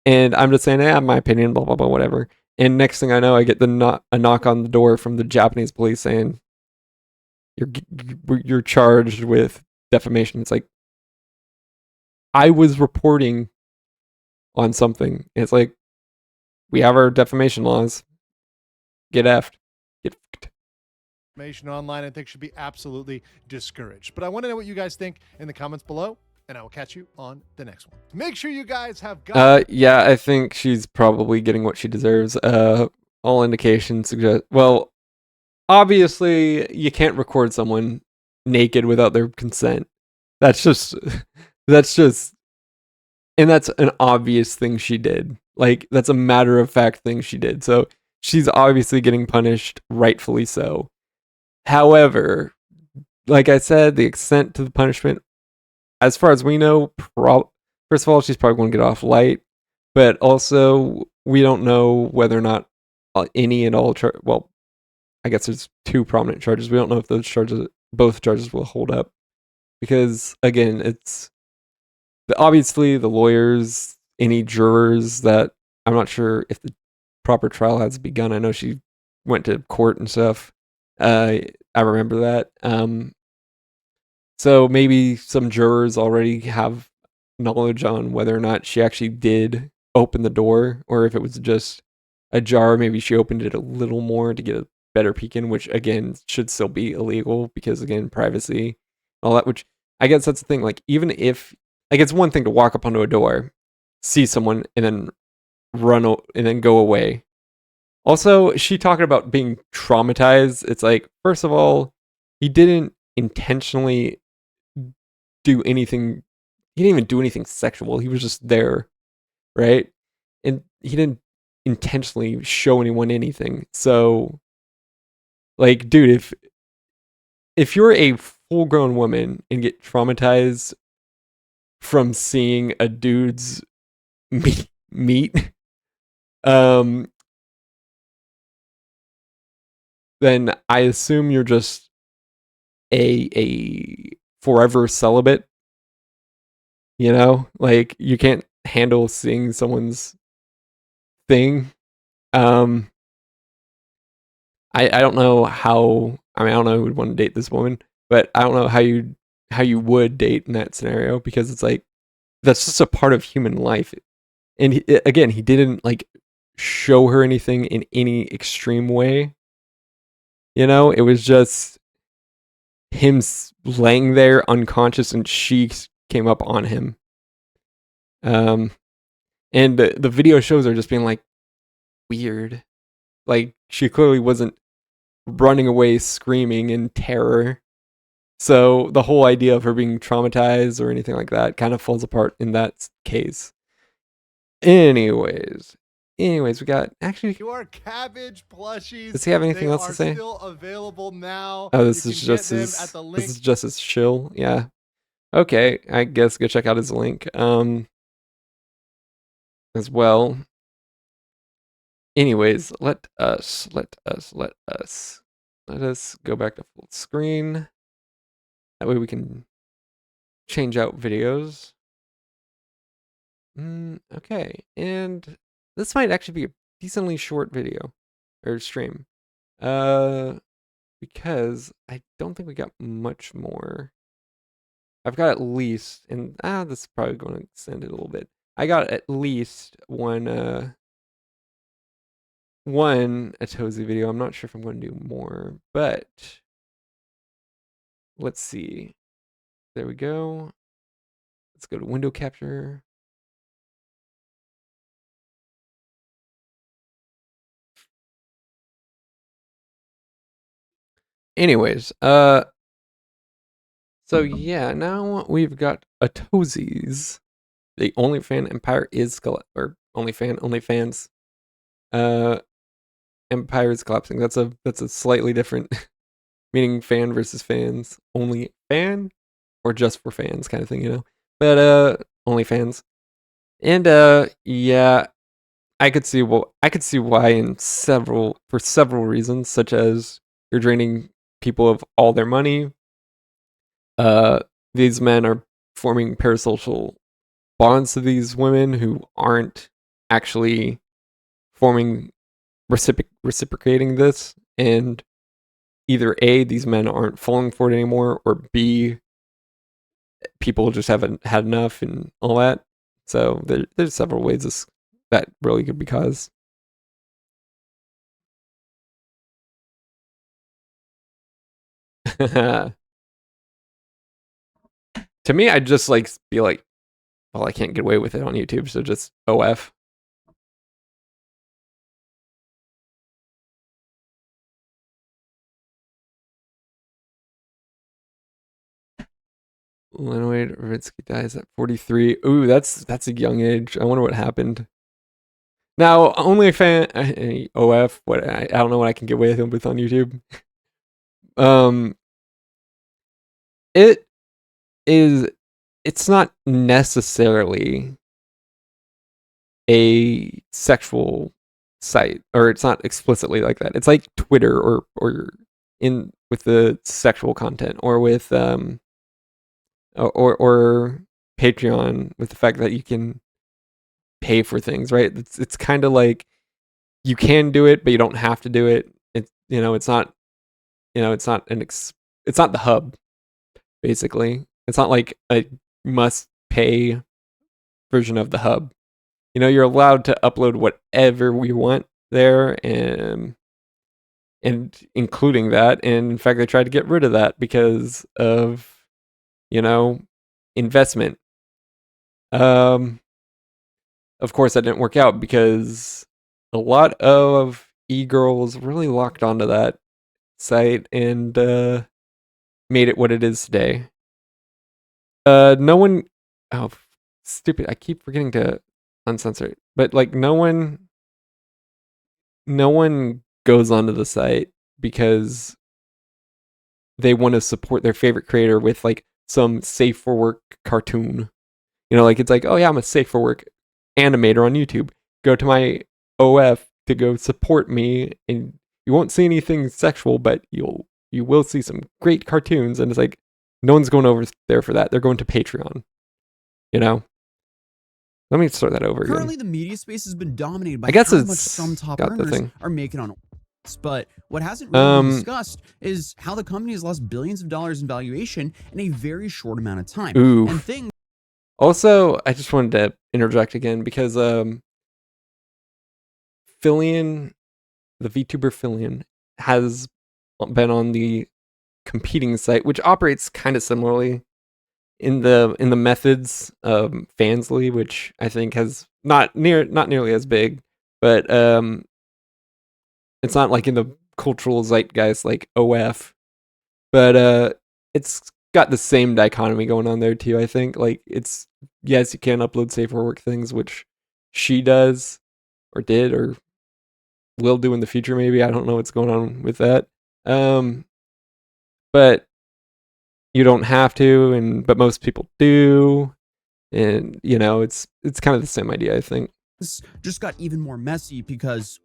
Speaker 1: and I'm just saying, my opinion, blah blah blah, whatever. And next thing I know, I get a knock on the door from the Japanese police saying, "You're charged with defamation." It's like, I was reporting on something. And it's like, we have our defamation laws. Get effed. Get f***ed.
Speaker 7: Information online, I think, should be absolutely discouraged. But I want to know what you guys think in the comments below, and I will catch you on the next one. Make sure you guys have got.
Speaker 1: Yeah, I think she's probably getting what she deserves. All indications suggest. Well, obviously, you can't record someone naked without their consent. That's just, and that's an obvious thing she did. Like, that's a matter of fact thing she did. So she's obviously getting punished, rightfully so. However, like I said, the extent to the punishment, as far as we know, first of all, she's probably going to get off light, but also we don't know whether or not any and all well, I guess there's two prominent charges. We don't know if both charges will hold up, because again, it's obviously the lawyers, any jurors that I'm not sure if the proper trial has begun. I know she went to court and stuff. I remember that. So maybe some jurors already have knowledge on whether or not she actually did open the door, or if it was just ajar. Maybe she opened it a little more to get a better peek in, which again should still be illegal because again, privacy, all that. Which I guess that's the thing. Like, even if, like, it's one thing to walk up onto a door, see someone, and then and then go away. Also, she talking about being traumatized. It's like, first of all, he didn't intentionally do anything. He didn't even do anything sexual. He was just there, right? And he didn't intentionally show anyone anything. So, like, dude, if you're a full-grown woman and get traumatized from seeing a dude's meat, then I assume you're just a forever celibate. You know, like, you can't handle seeing someone's thing. I don't know how. I mean, I don't know who would want to date this woman, but I don't know how you would date in that scenario, because it's like, that's just a part of human life. And again, he didn't like show her anything in any extreme way. You know, it was just him laying there unconscious, and she came up on him. And the video shows her just being like, weird. Like, she clearly wasn't running away screaming in terror. So the whole idea of her being traumatized or anything like that kind of falls apart in that case. Anyways, we got actually.
Speaker 7: Your cabbage plushies.
Speaker 1: Does he have anything else to say?
Speaker 7: Still available now.
Speaker 1: Oh, this is just his shill. Yeah. Okay, I guess go check out his link. As well. Anyways, let us go back to full screen. That way we can change out videos. Okay, and this might actually be a decently short video or stream. Because I don't think we got much more. I've got at least, and this is probably going to extend it a little bit. I got at least one Atozy video. I'm not sure if I'm going to do more, but let's see. There we go. Let's go to window capture. Anyways, so yeah, now we've got Atozy's. The OnlyFans empire is OnlyFans. Empire is collapsing. That's a slightly different meaning, fan versus fans. Only fan or just for fans kind of thing, you know. But OnlyFans. And yeah, I could see why for several reasons, such as you're draining people of all their money. These men are forming parasocial bonds to these women who aren't actually forming reciprocating this, and either A, these men aren't falling for it anymore, or B, people just haven't had enough and all that. So there's several ways that really could be caused. To me, I'd just like be like, well, I can't get away with it on YouTube, so just OF. Leonid Ravitsky dies at 43. Ooh, that's a young age. I wonder what happened. Now, OnlyFans, OF, what I don't know what I can get away with on YouTube. It's not necessarily a sexual site, or it's not explicitly like that. It's like Twitter or in with the sexual content, or with or Patreon with the fact that you can pay for things, right? It's kind of like you can do it, but you don't have to do it. It's it's not it's not it's not the hub, basically. It's not like a must pay version of the hub. You're allowed to upload whatever we want there, and including that. And in fact, they tried to get rid of that because of investment. Of course, that didn't work out because a lot of e-girls really locked onto that site and made it what it is today. No one. Oh, stupid! I keep forgetting to uncensor it, but like no one goes onto the site because they want to support their favorite creator with like some safe for work cartoon. Like it's like, oh yeah, I'm a safe for work animator on YouTube. Go to my OF to go support me, and you won't see anything sexual, but you will see some great cartoons. And it's like, no one's going over there for that. They're going to Patreon. Let me start that over again.
Speaker 8: Currently, the media space has been dominated by
Speaker 1: I guess
Speaker 8: how much
Speaker 1: it's
Speaker 8: some top
Speaker 1: got the
Speaker 8: earners
Speaker 1: thing.
Speaker 8: are making on. But what hasn't really been discussed is how the company has lost billions of dollars in valuation in a very short amount of time.
Speaker 1: Ooh.
Speaker 8: And things.
Speaker 1: Also, I just wanted to interject again because Fillion, the VTuber Fillion, has been on the competing site, which operates kind of similarly in the methods of Fansly, which I think has not nearly as big, but it's not like in the cultural zeitgeist like OF, but it's got the same dichotomy going on there too. I think like it's, yes, you can upload safe for work things, which she does or did or will do in the future. Maybe I don't know what's going on with that. But you don't have to, but most people do, and it's kind of the same idea, I think.
Speaker 8: This just got even more messy because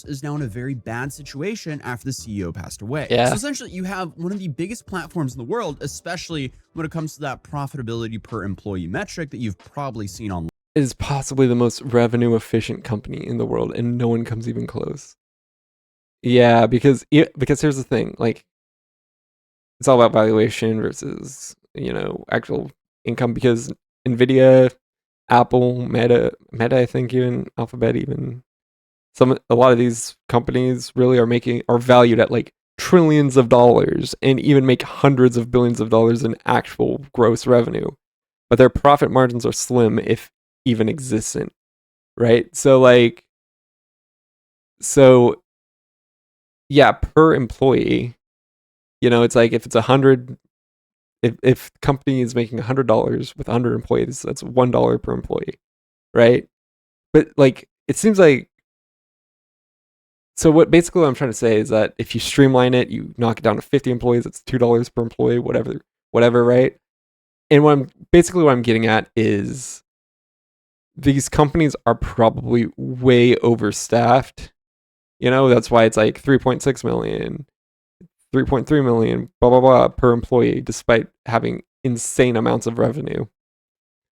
Speaker 8: is now in a very bad situation after the CEO passed away.
Speaker 1: Yeah.
Speaker 8: So essentially, you have one of the biggest platforms in the world, especially when it comes to that profitability per employee metric that you've probably seen online.
Speaker 1: It is possibly the most revenue efficient company in the world, and no one comes even close. Yeah, because here's the thing, like it's all about valuation versus actual income, because Nvidia Apple, Meta, I think even Alphabet, even a lot of these companies really are valued at like trillions of dollars and even make hundreds of billions of dollars in actual gross revenue, but their profit margins are slim, if even existent, right? So yeah, per employee, it's like if it's 100, if company is making $100 with 100 employees, that's $1 per employee, right? But like it seems like, so what I'm trying to say is that if you streamline it, you knock it down to 50 employees, it's $2 per employee, whatever, right? And what I'm getting at is these companies are probably way overstaffed. That's why it's like 3.6 million, 3.3 million, blah, blah, blah per employee, despite having insane amounts of revenue.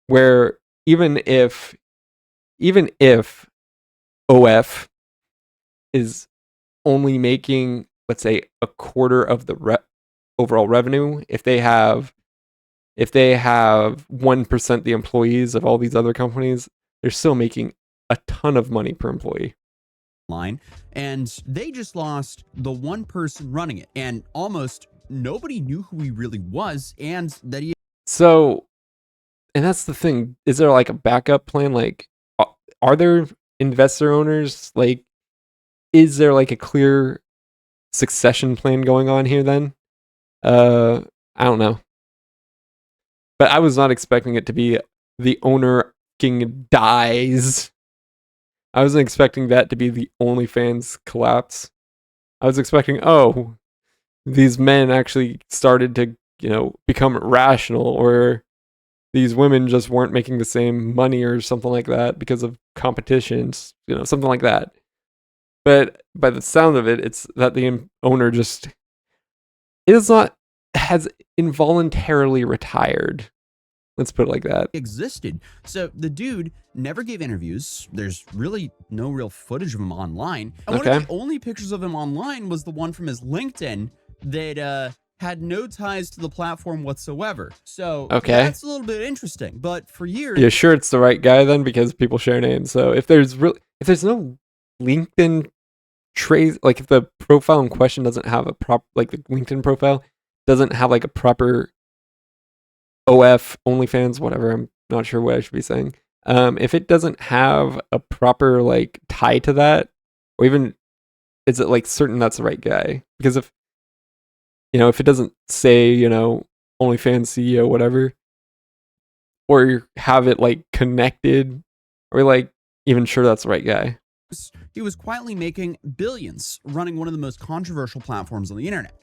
Speaker 1: Where even if OF is only making, let's say, a quarter of the overall revenue, if they have 1% the employees of all these other companies, they're still making a ton of money per employee.
Speaker 8: Line, and they just lost the one person running it, and almost nobody knew who he really was, and that he.
Speaker 1: So, and that's the thing. Is there like a backup plan? Like, are there investor owners? Like, is there like a clear succession plan going on here? Then, I don't know. But I was not expecting it to be the owner dies. I wasn't expecting that to be the OnlyFans collapse. I was expecting, these men actually started to, become rational, or these women just weren't making the same money or something like that because of competitions, something like that. But by the sound of it, it's that the owner has involuntarily retired. Let's put it like that.
Speaker 8: Existed. So the dude never gave interviews. There's really no real footage of him online. And one of the only pictures of him online was the one from his LinkedIn that had no ties to the platform whatsoever. So that's a little bit interesting. But for years,
Speaker 1: you're sure it's the right guy then, because people share names. So if there's no LinkedIn trace, like if the profile in question doesn't have a like the LinkedIn profile doesn't have like a proper OF, OnlyFans, whatever, I'm not sure what I should be saying. If it doesn't have a proper like tie to that, or even is it like certain that's the right guy? Because if it doesn't say, OnlyFans CEO, whatever, or have it like connected, or like even sure that's the right guy.
Speaker 8: He was quietly making billions running one of the most controversial platforms on the internet.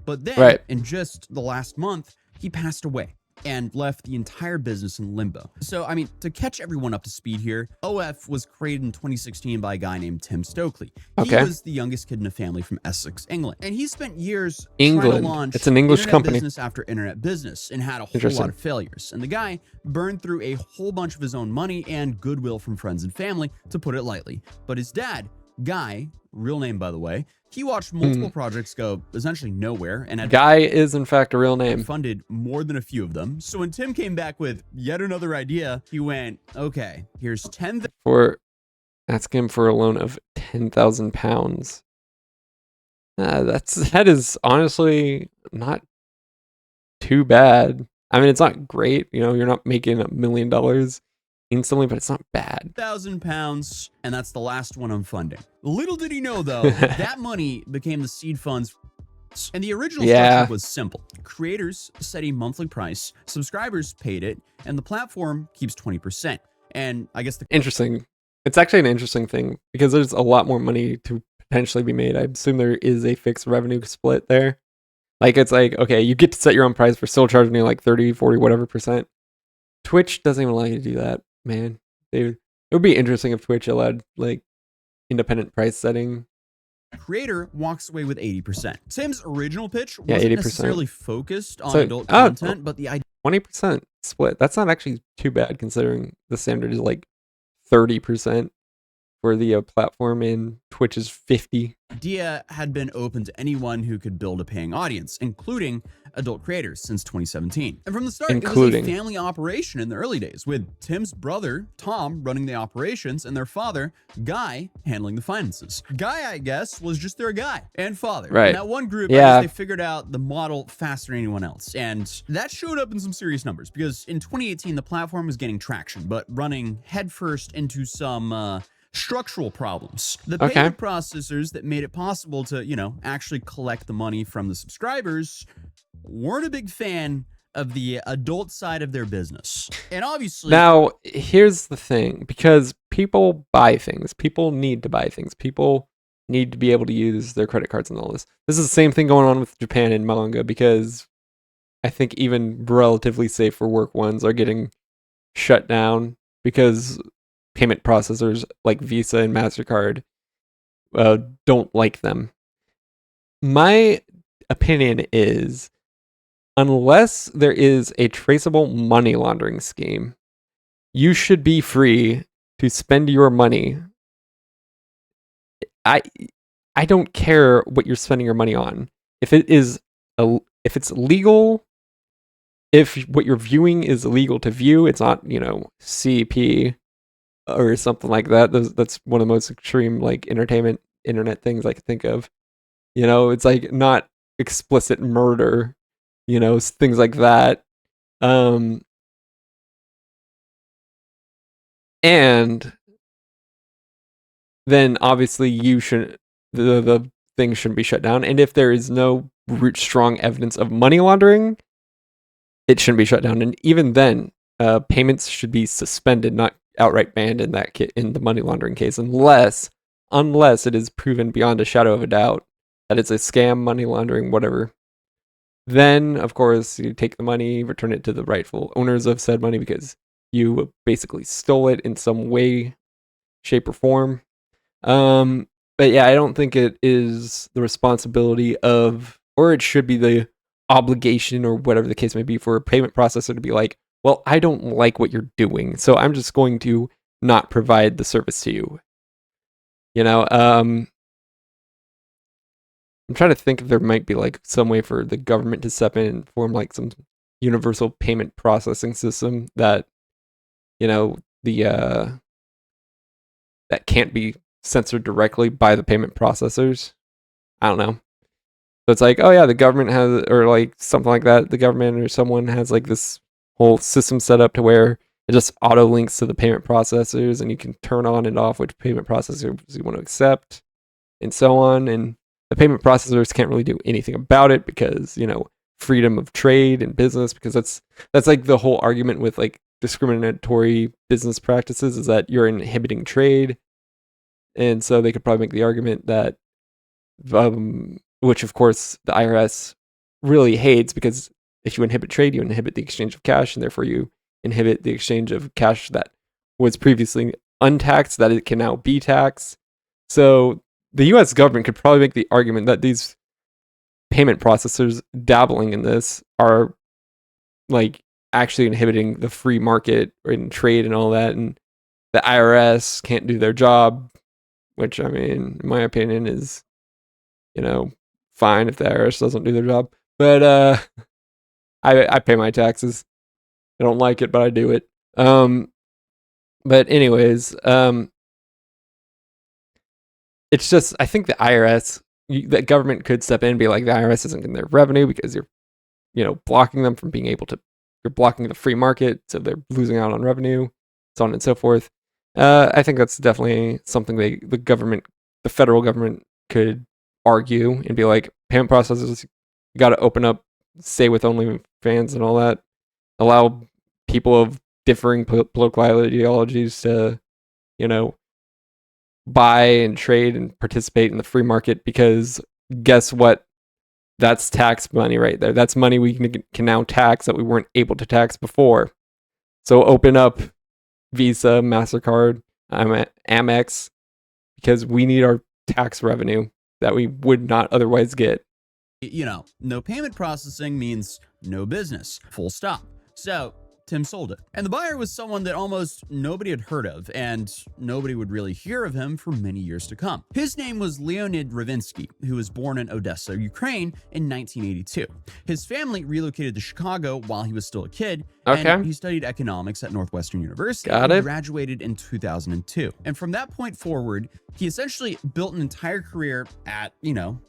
Speaker 8: But then in just the last month, he passed away and left the entire business in limbo. So, I mean, to catch everyone up to speed here, OF was created in 2016 by a guy named Tim Stokely. He was the youngest kid in a family from Essex, England. And he spent years trying to launch
Speaker 1: it's an English company,
Speaker 8: business after internet business, and had a whole lot of failures. And the guy burned through a whole bunch of his own money and goodwill from friends and family, to put it lightly. But his dad, Guy, real name by the way, he watched multiple projects go essentially nowhere, and
Speaker 1: Guy is in fact a real name.
Speaker 8: Funded more than a few of them. So when Tim came back with yet another idea, he went, okay, here's 10
Speaker 1: for asking him for a loan of £10,000. That is honestly not too bad. I mean, it's not great. You're not making $1 million instantly, but it's not bad.
Speaker 8: £1,000, and that's the last one I'm funding. Little did he know, though, that money became the seed funds. And the original structure was simple. Creators set a monthly price, subscribers paid it, and the platform keeps 20%. And I guess
Speaker 1: interesting. It's actually an interesting thing, because there's a lot more money to potentially be made. I assume there is a fixed revenue split there. Like, it's like, okay, you get to set your own price, for still charging you like 30, 40, whatever percent. Twitch doesn't even allow you to do that. Man, it would be interesting if Twitch allowed like independent price setting.
Speaker 8: Creator walks away with 80%. Tim's original pitch wasn't necessarily focused on adult content, but the idea
Speaker 1: 20% split. That's not actually too bad, considering the standard is like 30%. for the platform, and Twitch is 50.
Speaker 8: Idea had been open to anyone who could build a paying audience, including adult creators, since 2017. And from the start, it was a family operation in the early days, with Tim's brother, Tom, running the operations, and their father, Guy, handling the finances. Guy, I guess, was just their guy and father.
Speaker 1: Right.
Speaker 8: And that one group,
Speaker 1: Yeah.
Speaker 8: they figured out the model faster than anyone else. And that showed up in some serious numbers, because in 2018, the platform was getting traction, but running headfirst into some structural problems. The payment processors that made it possible to, actually collect the money from the subscribers weren't a big fan of the adult side of their business. And obviously...
Speaker 1: Now, here's the thing. Because people buy things. People need to buy things. People need to be able to use their credit cards and all this. This is the same thing going on with Japan and manga, because I think even relatively safe for work ones are getting shut down because payment processors like Visa and MasterCard don't like them. My opinion is, unless there is a traceable money laundering scheme, you should be free to spend your money. I don't care what you're spending your money on. If it's legal, if what you're viewing is illegal to view, it's not, CP or something like that. That's one of the most extreme entertainment internet things I could think of. It's like not explicit murder, things like that. And then obviously the thing shouldn't be shut down. And if there is no strong evidence of money laundering, it shouldn't be shut down. And even then, payments should be suspended, not outright banned in the money laundering case, unless it is proven beyond a shadow of a doubt that it's a scam, money laundering, whatever. Then, of course, you take the money, return it to the rightful owners of said money, because you basically stole it in some way, shape, or form. But yeah, I don't think it is the responsibility of, or it should be the obligation, or whatever the case may be, for a payment processor to be like, well, I don't like what you're doing, so I'm just going to not provide the service to you. I'm trying to think if there might be some way for the government to step in and form some universal payment processing system that, that can't be censored directly by the payment processors. I don't know. So it's like, oh yeah, the government has, or something like that. The government or someone has this whole system set up to where it just auto links to the payment processors, and you can turn on and off which payment processors you want to accept, and so on. And the payment processors can't really do anything about it because, freedom of trade and business, because that's the whole argument with discriminatory business practices, is that you're inhibiting trade. And so they could probably make the argument that, which of course the IRS really hates, because if you inhibit trade, you inhibit the exchange of cash, and therefore you inhibit the exchange of cash that was previously untaxed, that it can now be taxed. So the US government could probably make the argument that these payment processors dabbling in this are actually inhibiting the free market and trade and all that, and the IRS can't do their job, which, I mean, in my opinion is, fine if the IRS doesn't do their job. But I pay my taxes. I don't like it, but I do it. But anyways, it's just, I think the IRS, the government could step in and be like, the IRS isn't getting their revenue because you're, blocking them from being able to, you're blocking the free market, so they're losing out on revenue, so on and so forth. I think that's definitely something the federal government could argue and be like, payment processors, you got to open up, stay with OnlyFans and all that, allow people of differing political ideologies to, buy and trade and participate in the free market, because guess what? That's tax money right there. That's money we can now tax that we weren't able to tax before. So open up Visa, MasterCard, Amex, because we need our tax revenue that we would not otherwise get.
Speaker 8: No payment processing means no business, full stop. So Tim sold it. And the buyer was someone that almost nobody had heard of, and nobody would really hear of him for many years to come. His name was Leonid Ravinsky, who was born in Odessa, Ukraine in 1982. His family relocated to Chicago while he was still a kid, and he studied economics at Northwestern University.
Speaker 1: Got it.
Speaker 8: Graduated in 2002. And from that point forward, he essentially built an entire career at,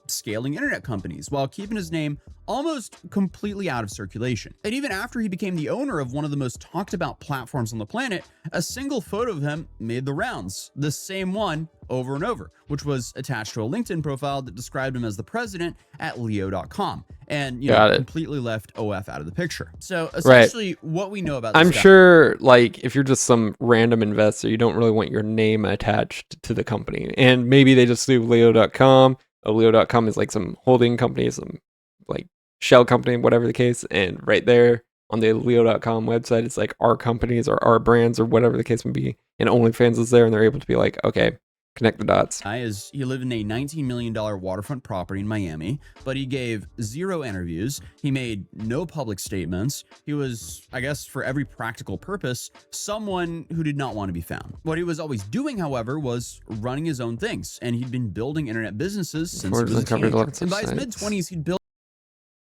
Speaker 8: scaling internet companies while keeping his name almost completely out of circulation. And even after he became the owner of one of the most talked about platforms on the planet, a single photo of him made the rounds, the same one over and over, which was attached to a LinkedIn profile that described him as the president at Leo.com, and completely left OF out of the picture. So essentially what we know about this
Speaker 1: I'm
Speaker 8: guy,
Speaker 1: sure, like, if you're just some random investor, you don't really want your name attached to the company. And maybe they just do Leo.com. Leo.com is like some holding company, some like shell company, whatever the case. And right there on the Leo.com website, it's like our companies or our brands or whatever the case may be. And OnlyFans is there, and they're able to be like, okay, connect the dots.
Speaker 8: He lived in a $19 million waterfront property in Miami, but he gave 0 interviews. He made no public statements. He was, I guess, for every practical purpose, someone who did not want to be found. What he was always doing, however, was running his own things, and he'd been building internet businesses since he was a teenager. And by his mid-20s, he'd built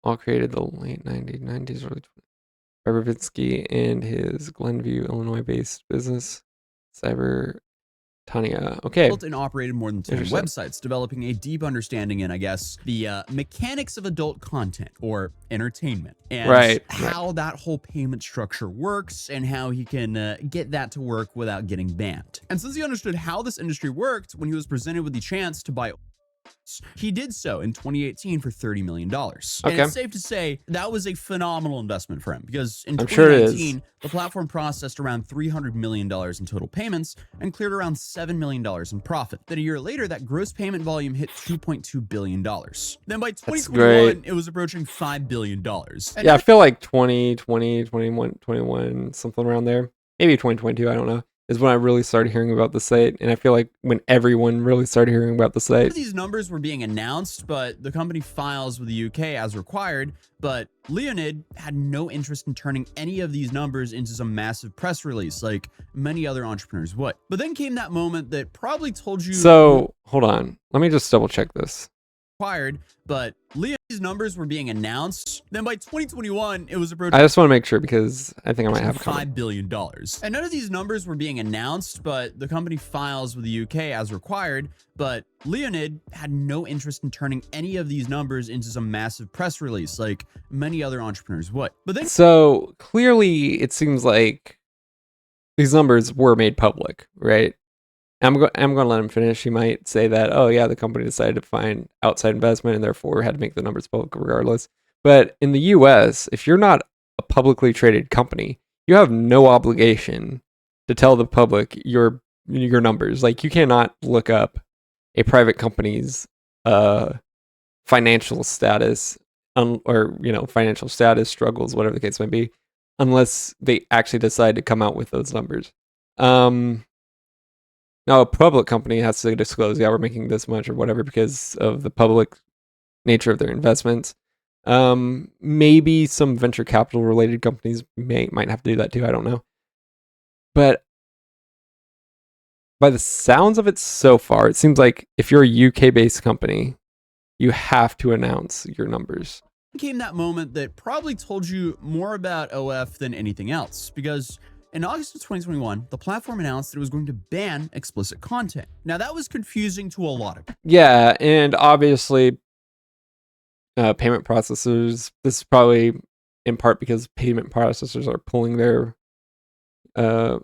Speaker 1: all created the late 1990s, early 20s. Ravinsky and his Glenview, Illinois-based business, Cybertania. Okay.
Speaker 8: Built and operated more than 10 websites, developing a deep understanding in, I guess, the mechanics of adult content or entertainment, and how that whole payment structure works, and how he can get that to work without getting banned. And since he understood how this industry worked, when he was presented with the chance to buy, he did so in 2018 for $30 million. And it's safe to say that was a phenomenal investment for him, because in 2019, the platform processed around $300 million in total payments and cleared around $7 million in profit. Then a year later, that gross payment volume hit $2.2 billion. Then by 2021, it was approaching $5 billion. And
Speaker 1: I feel like 2020, 21, something around there. Maybe 2022, I don't know, is when I really started hearing about the site. And I feel like when everyone really started hearing about the site.
Speaker 8: These numbers were being announced, but the company files with the UK as required. But Leonid had no interest in turning any of these numbers into some massive press release like many other entrepreneurs would. But then came that moment that probably told you...
Speaker 1: So, hold on. Let me just double check this.
Speaker 8: But Leonid's numbers were being announced. Then by 2021, it was approaching...
Speaker 1: I just want to make sure, because I think I might have
Speaker 8: $5 billion. And none of these numbers were being announced, but the company files with the UK as required. But Leonid had no interest in turning any of these numbers into some massive press release like many other entrepreneurs would. But then...
Speaker 1: So clearly, it seems like these numbers were made public, right? I'm going to let him finish. He might say that, oh yeah, the company decided to find outside investment and therefore had to make the numbers public regardless. But in the US, if you're not a publicly traded company, you have no obligation to tell the public your numbers. Like, you cannot look up a private company's financial status or financial status struggles, whatever the case may be, unless they actually decide to come out with those numbers. Now, a public company has to disclose, yeah, we're making this much or whatever because of the public nature of their investments. Maybe some venture capital related companies might have to do that too. I don't know. But by the sounds of it so far, it seems like if you're a UK-based company, you have to announce your numbers.
Speaker 8: Came that moment that probably told you more about OF than anything else, because in August of 2021, the platform announced that it was going to ban explicit content. Now, that was confusing to a lot of people.
Speaker 1: Yeah, and obviously, payment processors, this is probably in part because payment processors are pulling their, whatever,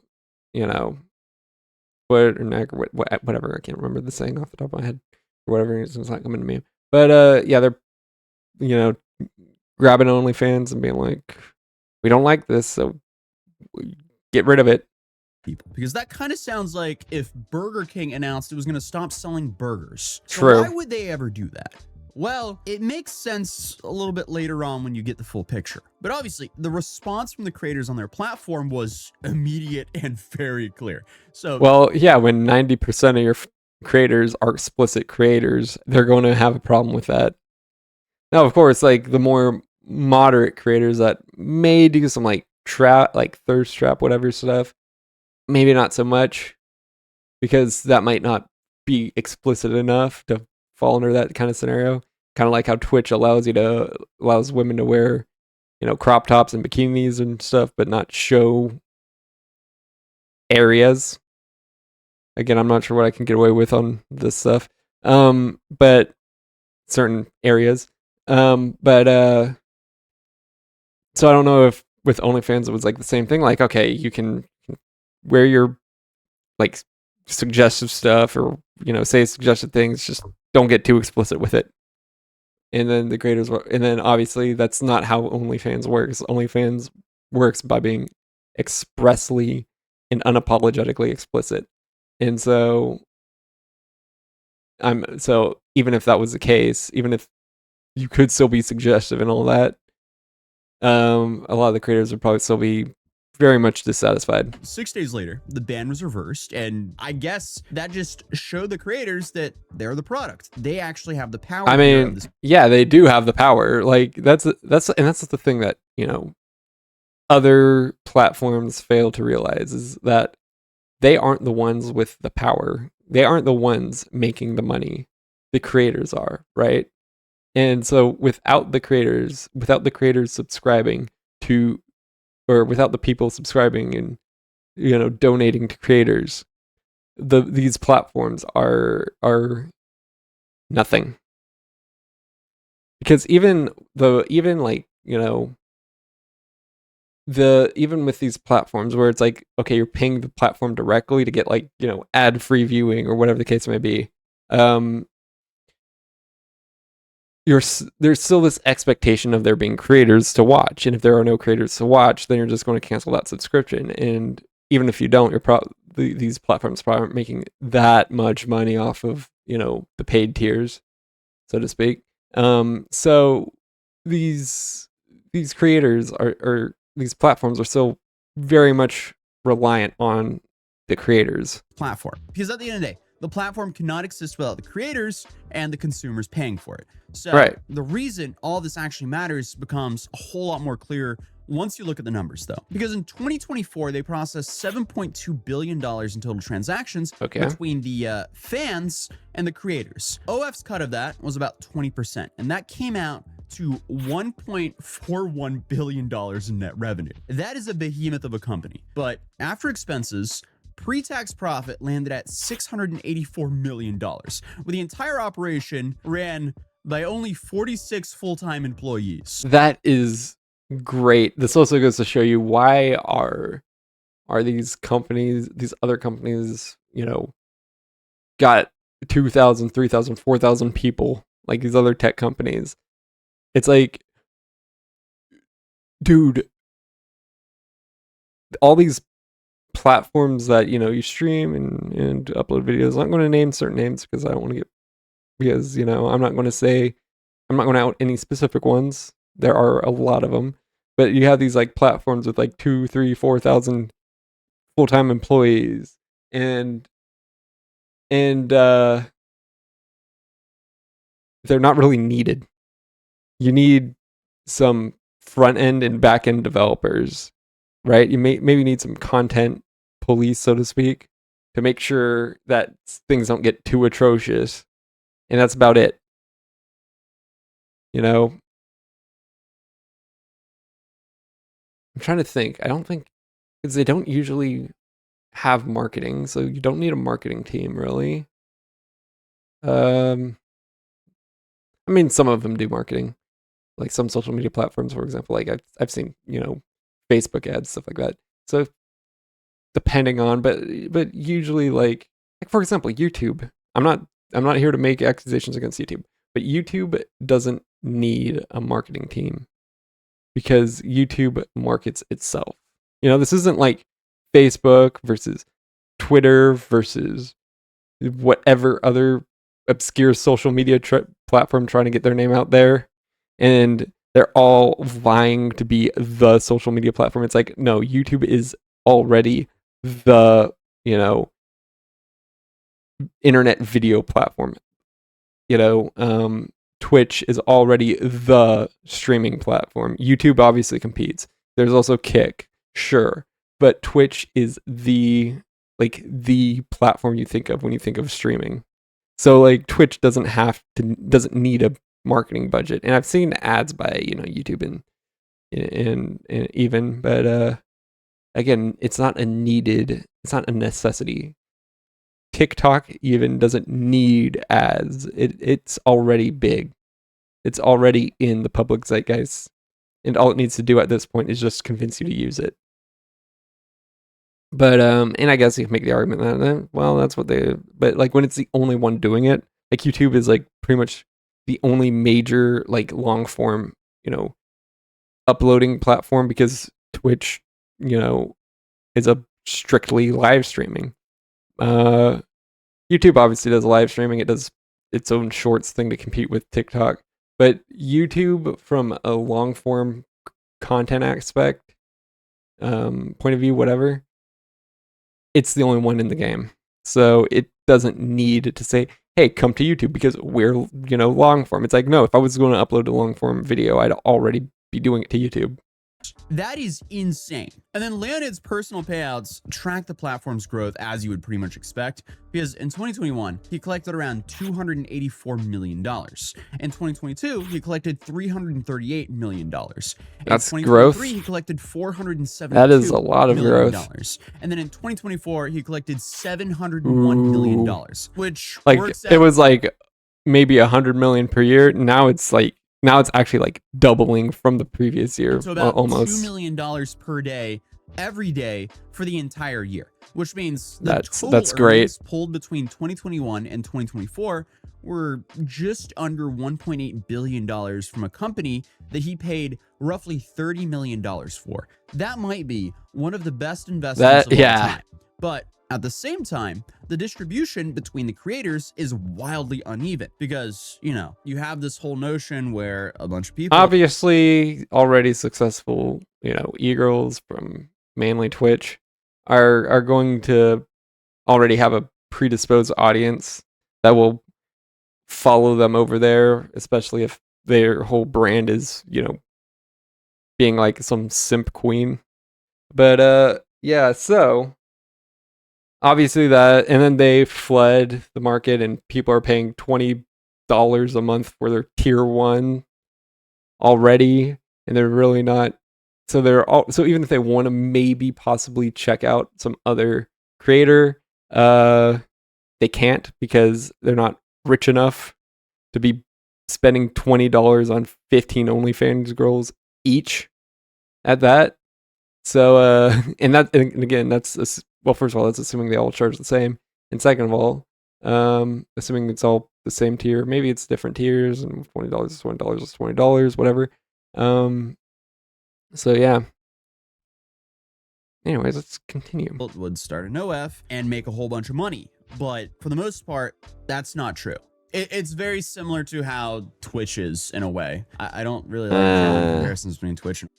Speaker 1: I can't remember the saying off the top of my head, or whatever, it's not coming to me. But, yeah, they're, grabbing OnlyFans and being like, we don't like this, so get rid of it.
Speaker 8: Because that kind of sounds like if Burger King announced it was going to stop selling burgers.
Speaker 1: True.
Speaker 8: So why would they ever do that? Well, it makes sense a little bit later on when you get the full picture. But obviously, the response from the creators on their platform was immediate and very clear. So,
Speaker 1: well, yeah, when 90% of your creators are explicit creators, they're going to have a problem with that. Now, of course, like the more moderate creators that may do some like trap, like thirst trap, whatever stuff, maybe not so much, because that might not be explicit enough to fall under that kind of scenario. Kind of like how Twitch allows women to wear, crop tops and bikinis and stuff, but not show areas. Again, I'm not sure what I can get away with on this stuff. But certain areas. So I don't know if with OnlyFans it was like the same thing. Like, okay, you can wear your like suggestive stuff or say suggested things, just don't get too explicit with it. And then the creators and then obviously that's not how OnlyFans works. OnlyFans works by being expressly and unapologetically explicit. And so even if that was the case, even if you could still be suggestive and all that, a lot of the creators would probably still be very much dissatisfied.
Speaker 8: 6 days later, the ban was reversed, and I guess that just showed the creators that they're the product. They actually have the power.
Speaker 1: I mean, yeah, they do have the power. Like that's the thing that other platforms fail to realize, is that they aren't the ones with the power. They aren't the ones making the money. The creators are, right? And so without the creators subscribing to, or without the people subscribing and donating to creators, these platforms are nothing. Because even with these platforms where it's like, okay, you're paying the platform directly to get like, ad-free viewing or whatever the case may be, there's still this expectation of there being creators to watch, and if there are no creators to watch, then you're just going to cancel that subscription. And even if you don't, these platforms probably aren't making that much money off of the paid tiers, so to speak. So these creators are these platforms are still very much reliant on the creators
Speaker 8: platform, because at the end of the day, the platform cannot exist without the creators and the consumers paying for it. So
Speaker 1: right.
Speaker 8: The reason all this actually matters becomes a whole lot more clear once you look at the numbers, though. Because in 2024, they processed $7.2 billion in total transactions between the fans and the creators. OF's cut of that was about 20%, and that came out to $1.41 billion in net revenue. That is a behemoth of a company. But after expenses, pre-tax profit landed at $684 million, with the entire operation ran by only 46 full-time employees.
Speaker 1: That is great. This also goes to show you why are these other companies, got 2,000, 3,000, 4,000 people, like these other tech companies. It's like, dude, all these platforms that you stream and upload videos. I'm not going to name certain names because I don't want to get, because I'm not going to out any specific ones. There are a lot of them, but you have these like platforms with like 2,000, 3,000, 4,000 full-time employees, and they're not really needed. You need some front end and back end developers, right? You maybe need some content police, so to speak, to make sure that things don't get too atrocious, and that's about it. I'm trying to think. I don't think, because they don't usually have marketing, so you don't need a marketing team really. I mean, some of them do marketing, like some social media platforms, for example. Like I've seen Facebook ads, stuff like that. So depending on, but usually like for example, YouTube. I'm not here to make accusations against YouTube, but YouTube doesn't need a marketing team because YouTube markets itself. This isn't like Facebook versus Twitter versus whatever other obscure social media platform trying to get their name out there, and they're all vying to be the social media platform. It's like, no, YouTube is already the internet video platform. Twitch is already the streaming platform. YouTube obviously competes. There's also Kick. Sure, but Twitch is the platform you think of when you think of streaming. So like Twitch doesn't need a marketing budget. And I've seen ads by, YouTube and even, but again, it's not a necessity. TikTok even doesn't need ads. It's already big. It's already in the public zeitgeist. And all it needs to do at this point is just convince you to use it. But and I guess you can make the argument that that's what but like when it's the only one doing it, like YouTube is like pretty much the only major like long form, uploading platform, because Twitch, is a strictly live streaming. YouTube obviously does live streaming. It does its own shorts thing to compete with TikTok. But YouTube, from a long form content aspect, point of view, whatever, it's the only one in the game. So it doesn't need to say, hey, come to YouTube because we're, long form. It's like, no, if I was going to upload a long form video, I'd already be doing it to YouTube.
Speaker 8: That is insane. And then Leonid's personal payouts track the platform's growth as you would pretty much expect, because in 2021, he collected around $284 million. In 2022, he collected $338 million.
Speaker 1: That's growth.
Speaker 8: He collected $472
Speaker 1: That is a lot of
Speaker 8: million.
Speaker 1: growth.
Speaker 8: And then in 2024, he collected $701 million, which
Speaker 1: like
Speaker 8: works
Speaker 1: it was like maybe $100 million per year. Now it's actually like doubling from the previous year.
Speaker 8: So about
Speaker 1: almost
Speaker 8: $2 million per day, every day for the entire year, which means the total
Speaker 1: that's great.
Speaker 8: earnings pulled between 2021 and 2024 were just under $1.8 billion from a company that he paid roughly $30 million for. That might be one of the best investments of all time. But at the same time, the distribution between the creators is wildly uneven because, you have this whole notion where a bunch of people...
Speaker 1: Obviously, already successful, e-girls from mainly Twitch are going to already have a predisposed audience that will follow them over there, especially if their whole brand is, being like some simp queen. But, yeah, so... obviously that, and then they flood the market and people are paying $20 a month for their tier 1 already, and they're really not, so even if they want to maybe possibly check out some other creator, they can't because they're not rich enough to be spending $20 on 15 OnlyFans girls each at that. So and again, that's well, first of all, that's assuming they all charge the same. And second of all, assuming it's all the same tier, maybe it's different tiers and $20 is $20 is $20, whatever. So yeah. Anyways, let's continue.
Speaker 8: Would start an OF and make a whole bunch of money. But for the most part, that's not true. It's very similar to how Twitch is in a way. I don't really like drawing comparisons between Twitch and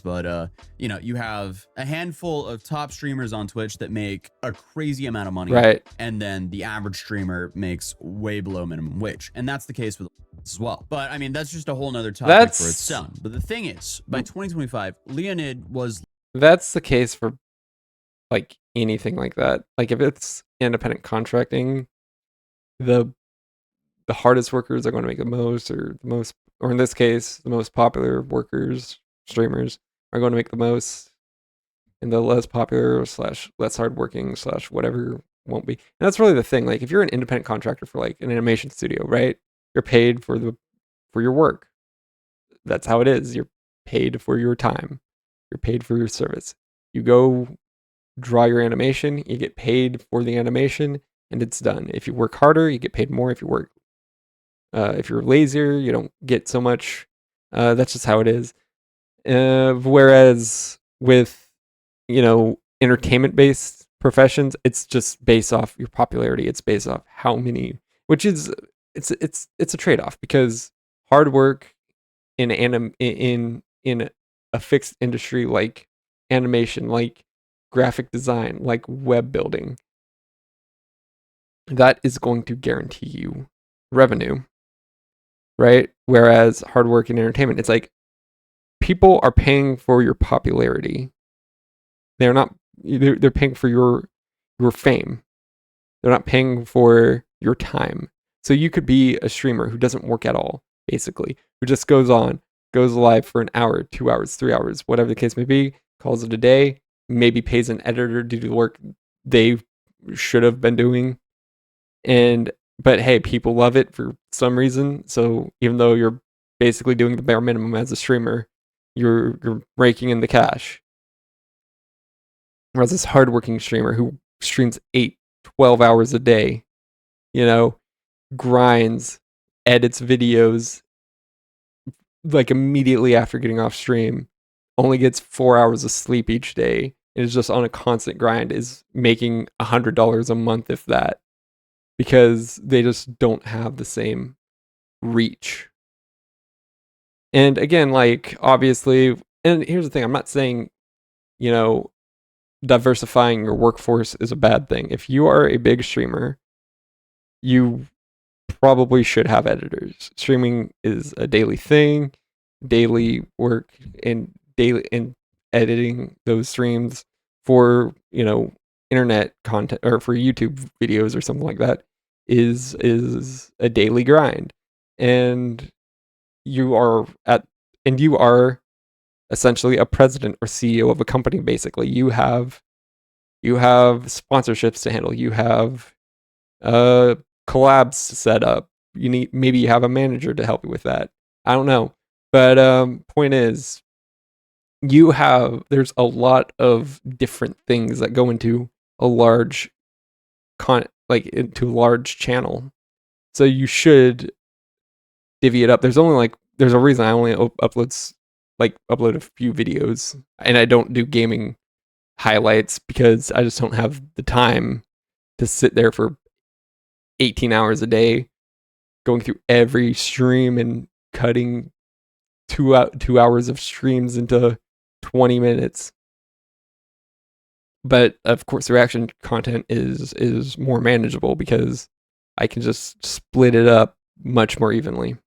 Speaker 8: but you have a handful of top streamers on Twitch that make a crazy amount of money,
Speaker 1: right? And
Speaker 8: then the average streamer makes way below minimum wage, and that's the case with as well. But I mean, that's just a whole nother topic for itself. But the thing is, by 2025, Leonid was...
Speaker 1: that's the case for like anything like that. Like if it's independent contracting, the hardest workers are going to make the most, or in this case, the most popular workers, streamers, are going to make the most, and the less popular / less hardworking / whatever won't be. And that's really the thing. Like if you're an independent contractor for like an animation studio, right? You're paid for your work. That's how it is. You're paid for your time. You're paid for your service. You go draw your animation, you get paid for the animation, and it's done. If you work harder, you get paid more. If you're lazier, you don't get so much. That's just how it is. Whereas with, entertainment-based professions, it's just based off your popularity. It's based off how many, which is it's a trade-off, because hard work in a fixed industry like animation, like graphic design, like web building, that is going to guarantee you revenue, right? Whereas hard work in entertainment, it's like people are paying for your popularity. they're paying for your fame. They're not paying for your time. So you could be a streamer who doesn't work at all, basically, who just goes live for an hour, 2 hours, 3 hours, whatever the case may be, calls it a day, maybe pays an editor to do the work they should have been doing. But hey, people love it for some reason. So even though you're basically doing the bare minimum as a streamer, you're raking in the cash. Whereas this hardworking streamer who streams 8, 12 hours a day, grinds, edits videos like immediately after getting off stream, only gets 4 hours of sleep each day, and is just on a constant grind, is making $100 a month, if that, because they just don't have the same reach. And again, like, obviously, and here's the thing, I'm not saying, diversifying your workforce is a bad thing. If you are a big streamer, you probably should have editors. Streaming is a daily thing, daily work, and editing those streams for, internet content or for YouTube videos or something like that is a daily grind. And you are essentially a president or CEO of a company. Basically, you have sponsorships to handle. You have collabs set up. Maybe you have a manager to help you with that. I don't know, but point is, there's a lot of different things that go into a large into a large channel. So you should divvy it up. There's a reason I only upload a few videos, and I don't do gaming highlights because I just don't have the time to sit there for 18 hours a day going through every stream and cutting 2 hours of streams into 20 minutes. But of course, the reaction content is more manageable because I can just split it up much more evenly.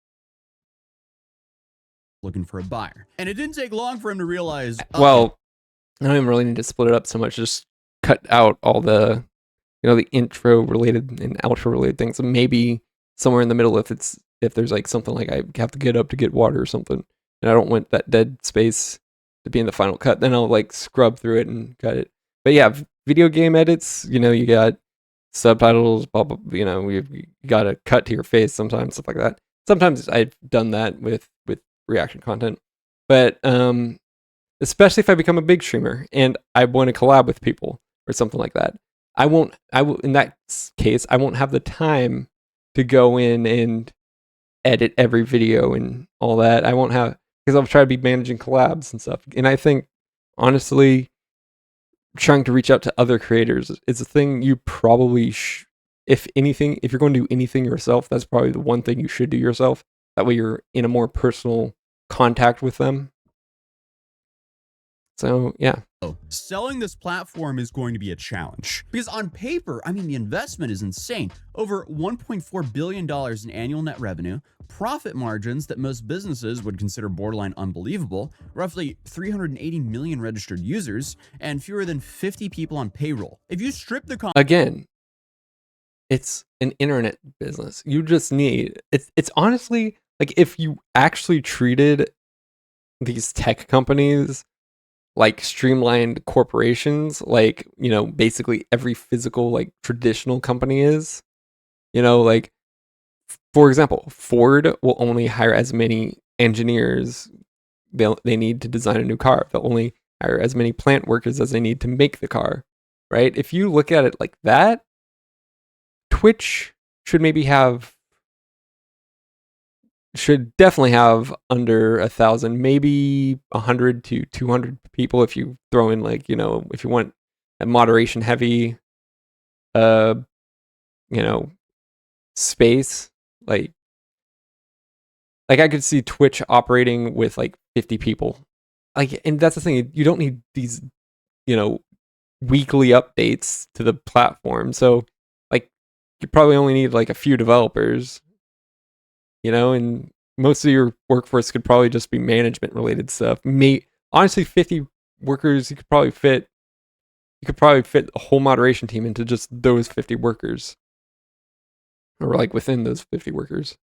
Speaker 8: Looking for a buyer. And it didn't take long for him to realize,
Speaker 1: well, I don't even really need to split it up so much. Just cut out all the, the intro related and outro related things. And maybe somewhere in the middle, if there's like something like I have to get up to get water or something, and I don't want that dead space to be in the final cut, then I'll like scrub through it and cut it. But yeah, video game edits, you got subtitles, blah, blah, you got to cut to your face sometimes, stuff like that. Sometimes I've done that with reaction content, but especially if I become a big streamer and I want to collab with people or something like that, in that case, I won't have the time to go in and edit every video and all that. I won't have, because I'll try to be managing collabs and stuff. And I think, honestly, trying to reach out to other creators is a thing you probably if you're going to do anything yourself, that's probably the one thing you should do yourself. That way you're in a more personal contact with them. So, yeah.
Speaker 8: Selling this platform is going to be a challenge because on paper, the investment is insane. Over $1.4 billion in annual net revenue, profit margins that most businesses would consider borderline unbelievable, roughly 380 million registered users, and fewer than 50 people on payroll. If you strip the
Speaker 1: again, it's an internet business. You just need, it's honestly, like, if you actually treated these tech companies like streamlined corporations, like, basically every physical, like, traditional company is, like, for example, Ford will only hire as many engineers they need to design a new car. They'll only hire as many plant workers as they need to make the car, right? If you look at it like that, Twitch should definitely have under 1,000, maybe 100 to 200 people if you throw in, like, if you want a moderation heavy, space, like I could see Twitch operating with like 50 people. Like, and that's the thing, you don't need these, weekly updates to the platform. So, like, you probably only need like a few developers, and most of your workforce could probably just be management related stuff. Honestly, 50 workers, you could probably fit you could probably fit a whole moderation team into just those 50 workers. Or like within those 50 workers.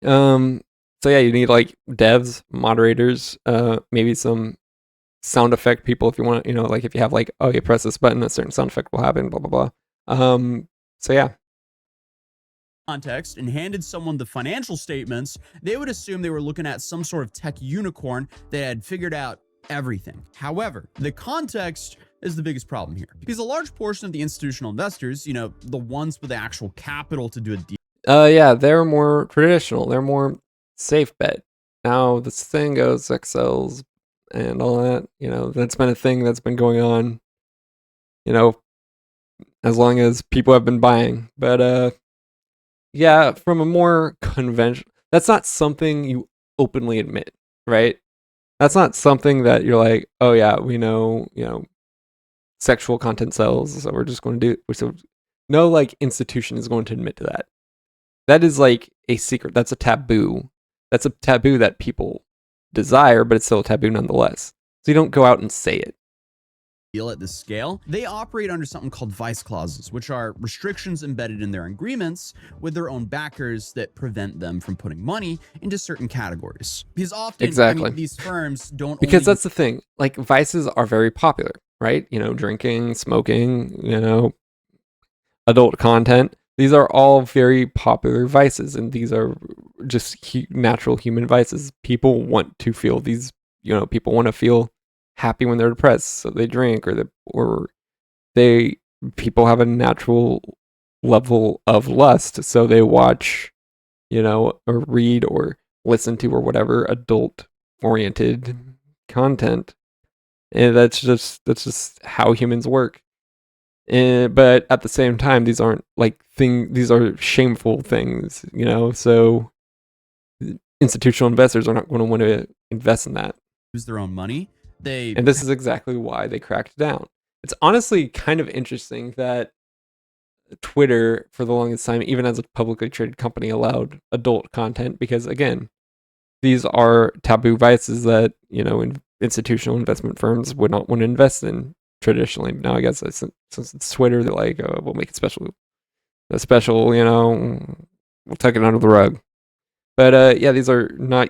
Speaker 1: So yeah, you need like devs, moderators, maybe some sound effect people if you want, like if you have like, oh, you press this button, a certain sound effect will happen, blah blah blah. So yeah.
Speaker 8: Context and handed someone the financial statements, they would assume they were looking at some sort of tech unicorn that had figured out everything. However, the context is the biggest problem here, because a large portion of the institutional investors, the ones with the actual capital to do a deal.
Speaker 1: Yeah, they're more traditional. They're more safe bet. Now this thing goes XLs and all that. That's been a thing that's been going on. As long as people have been buying. But yeah, from a more conventional, that's not something you openly admit, right? That's not something that you're like, oh yeah, we know, sexual content sells, so we're just going to do it. So no, like institution is going to admit to that. That is like a secret. That's a taboo. That's a taboo that people desire, but it's still a taboo nonetheless. So you don't go out and say it.
Speaker 8: Deal at this scale, they operate under something called vice clauses, which are restrictions embedded in their agreements with their own backers that prevent them from putting money into certain categories. Because often,
Speaker 1: exactly,
Speaker 8: these firms don't.
Speaker 1: Because that's the thing. Like vices are very popular, right? Drinking, smoking, adult content. These are all very popular vices, and these are just natural human vices. People want to feel these, people want to feel happy when they're depressed, so they drink, or people have a natural level of lust, so they watch, or read or listen to or whatever adult oriented content. And that's just how humans work. But at the same time, these aren't these are shameful things, so institutional investors are not going to want to invest in that.
Speaker 8: Use their own money.
Speaker 1: And this is exactly why they cracked down. It's honestly kind of interesting that Twitter, for the longest time, even as a publicly traded company, allowed adult content, because again, these are taboo vices that, institutional investment firms would not want to invest in traditionally. Now I guess since it's Twitter, they're like, oh, we'll make it special, we'll tuck it under the rug. But yeah, these are not.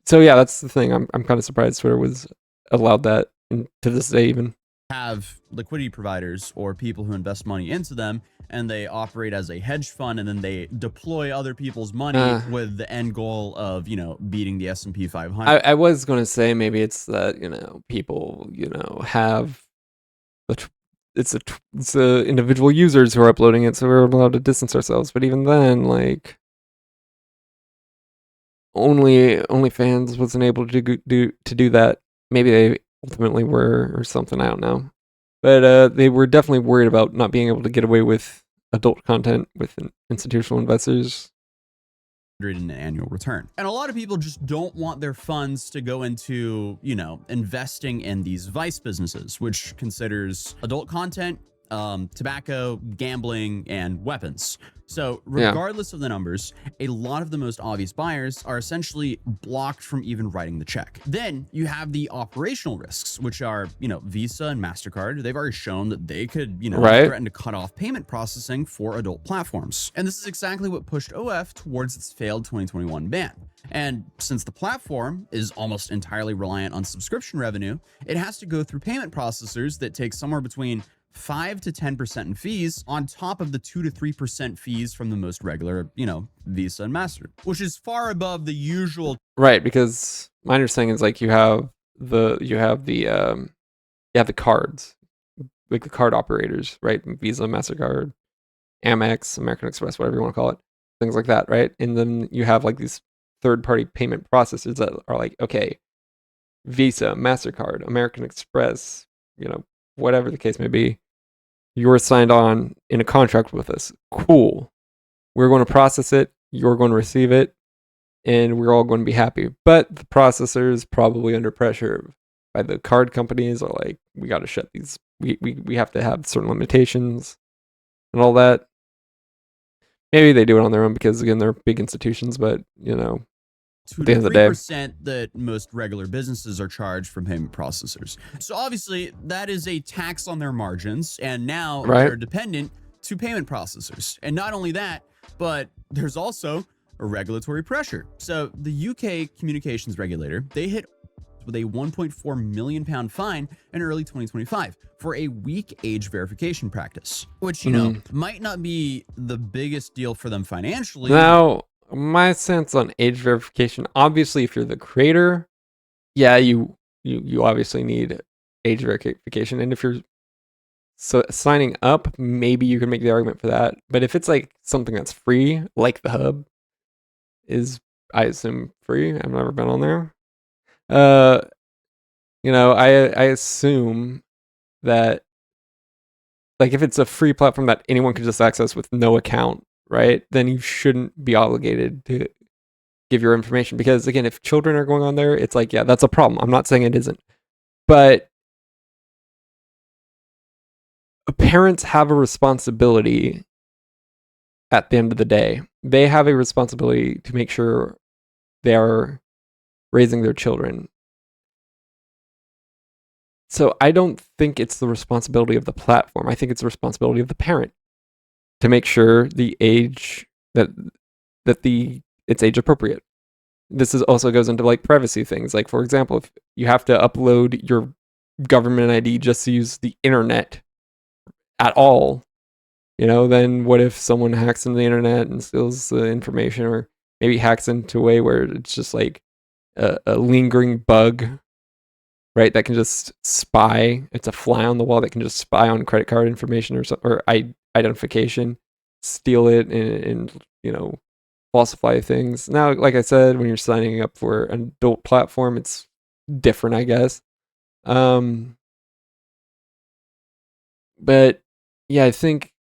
Speaker 1: So yeah, that's the thing. I'm kind of surprised Twitter was allowed that, and to this day even.
Speaker 8: Have liquidity providers or people who invest money into them, and they operate as a hedge fund, and then they deploy other people's money with the end goal of, beating the S&P 500.
Speaker 1: I was going to say maybe it's that, people, have it's individual users who are uploading it, so we're allowed to distance ourselves. But even then, like, OnlyFans wasn't able to do that. Maybe they ultimately were, or something, I don't know. But they were definitely worried about not being able to get away with adult content with institutional investors.
Speaker 8: In an annual return. And a lot of people just don't want their funds to go into, investing in these vice businesses, which considers adult content, tobacco, gambling, and weapons. So regardless of the numbers, a lot of the most obvious buyers are essentially blocked from even writing the check. Then you have the operational risks, which are, Visa and MasterCard. They've already shown that they could, threaten to cut off payment processing for adult platforms. And this is exactly what pushed OF towards its failed 2021 ban. And since the platform is almost entirely reliant on subscription revenue, it has to go through payment processors that take somewhere between 5 to 10% in fees on top of the 2 to 3% fees from the most regular, Visa and Master, which is far above the usual.
Speaker 1: Right, because my understanding is like you have the cards, like the card operators, right? Visa, MasterCard, Amex, American Express, whatever you want to call it, things like that, right? And then you have like these third-party payment processors that are like, okay, Visa, MasterCard, American Express, whatever the case may be, you're signed on in a contract with us. Cool. We're going to process it. You're going to receive it. And we're all going to be happy. But the processors probably under pressure by the card companies are like, we got to shut these. We have to have certain limitations and all that. Maybe they do it on their own because, again, they're big institutions, but,
Speaker 8: 2
Speaker 1: At the
Speaker 8: to
Speaker 1: end of the day.
Speaker 8: 3% that most regular businesses are charged from payment processors. So obviously, that is a tax on their margins, and now
Speaker 1: Right.
Speaker 8: they're dependent to payment processors. And not only that, but there's also a regulatory pressure. So the UK communications regulator, they hit with a 1.4 million pound fine in early 2025 for a weak age verification practice, which, you know, might not be the biggest deal for them financially.
Speaker 1: Now, my sense on age verification, obviously, if you're the creator, yeah, you obviously need age verification. And if you're signing up, maybe you can make the argument for that. But if it's like something that's free, like the hub is, I assume, free. I've never been on there. You know, I assume that, like, if it's a free platform that anyone can just access with no account, right, then you shouldn't be obligated to give your information. Because again, if children are going on there, it's like, yeah, that's a problem. I'm not saying it isn't, but parents have a responsibility. At the end of the day, they have a responsibility to make sure they are raising their children. So I don't think it's the responsibility of the platform. I think it's the responsibility of the parent to make sure the age it's age appropriate. This is also goes into like privacy things. Like, for example, if you have to upload your government ID just to use the internet at all, you know, then what if someone hacks into the internet and steals the information, or maybe hacks into a way where it's just like a lingering bug, right? That can just spy. It's a fly on the wall that can just spy on credit card information or identification, steal it, and you know, falsify things. Now, like I said, when you're signing up for an adult platform, it's different, I guess. But yeah, I think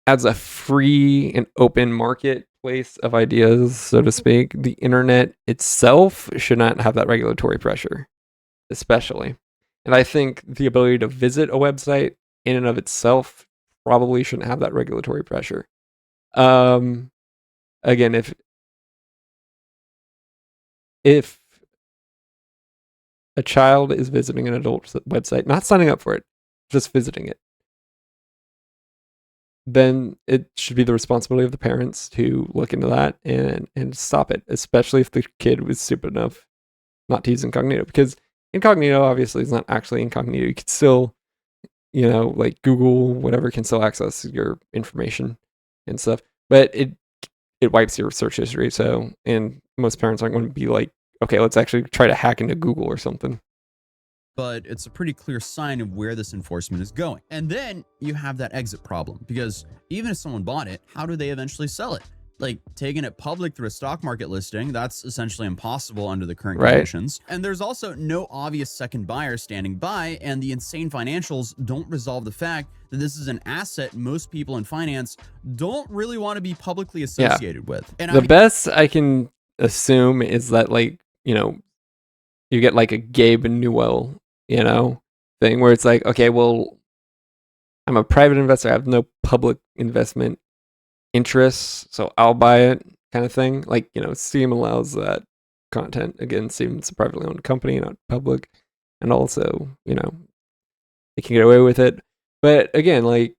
Speaker 1: as a free and open marketplace of ideas, so to speak, the internet itself should not have that regulatory pressure, especially. And I think the ability to visit a website in and of itself probably shouldn't have that regulatory pressure. Again, if a child is visiting an adult website, not signing up for it, just visiting it, then it should be the responsibility of the parents to look into that and stop it, especially if the kid was stupid enough not to use incognito. Because incognito obviously is not actually incognito. You could still, you know, like Google, whatever, can still access your information and stuff. But it wipes your search history. So, and most parents aren't going to be like, okay, let's actually try to hack into Google or something.
Speaker 8: But it's a pretty clear sign of where this enforcement is going. And then you have that exit problem, because even if someone bought it, how do they eventually sell it? Like, taking it public through a stock market listing, that's essentially impossible under the current conditions. And there's also no obvious second buyer standing by, and the insane financials don't resolve the fact that this is an asset most people in finance don't really want to be publicly associated with. And
Speaker 1: the best I can assume is that, like, you know, you get like a Gabe Newell, you know, thing where it's like, okay, well, I'm a private investor. I have no public investment interests, so I'll buy it, kind of thing. Like, you know, Steam allows that content. Again, Steam's a privately owned company, not public. And also, you know, they can get away with it. But again, like,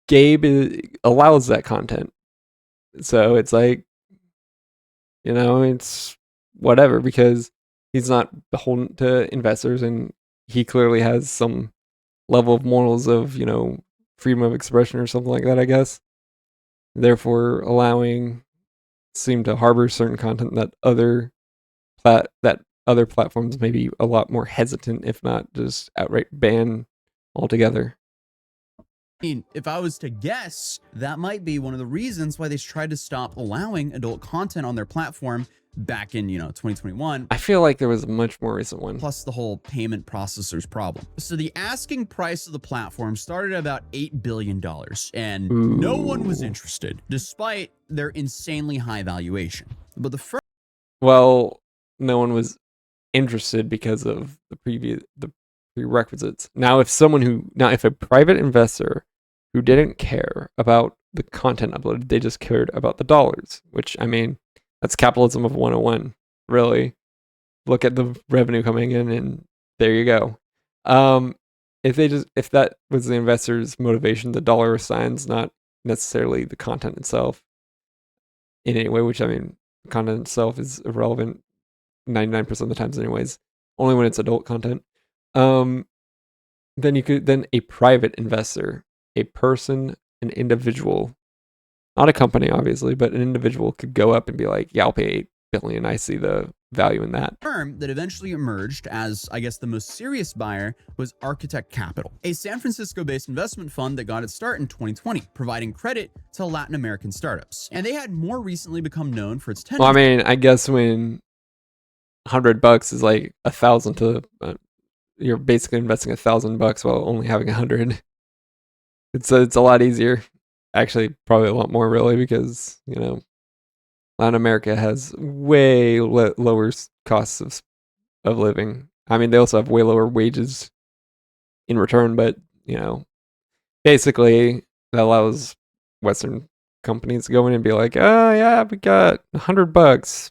Speaker 1: Gabe allows that content. So it's like, you know, it's whatever, because he's not beholden to investors, and he clearly has some level of morals of, you know, freedom of expression or something like that, I guess. Therefore, allowing Steam to harbor certain content that other platforms may be a lot more hesitant, if not just outright ban altogether.
Speaker 8: I mean, if I was to guess, that might be one of the reasons why they tried to stop allowing adult content on their platform back in, you know, 2021.
Speaker 1: I feel like there was a much more recent one.
Speaker 8: Plus the whole payment processors problem. So the asking price of the platform started at about $8 billion, and no one was interested, despite their insanely high valuation. But the first...
Speaker 1: Well, no one was interested because of the prerequisites. Now, if a private investor who didn't care about the content uploaded, they just cared about the dollars, which, I mean, That's capitalism of 101, really. Look at the revenue coming in, and there you go. If that was the investor's motivation, the dollar signs, not necessarily the content itself in any way, which I mean, content itself is irrelevant 99% of the times anyways, only when it's adult content. Then a private investor, a person, an individual, not a company obviously, but an individual could go up and be like, yeah, I'll pay 8 billion. I see the value in that.
Speaker 8: Firm that eventually emerged as, I guess, the most serious buyer was Architect Capital, a San Francisco-based investment fund that got its start in 2020, providing credit to Latin American startups. And they had more recently become known for its tenure.
Speaker 1: Well, I mean, I guess when $100 is like 1,000 to, you're basically investing $1,000 while only having 100. It's a lot easier. Actually, probably a lot more really, because Latin America has way lower costs of living. I mean, they also have way lower wages in return, but basically that allows Western companies to go in and be like, oh yeah, we got $100.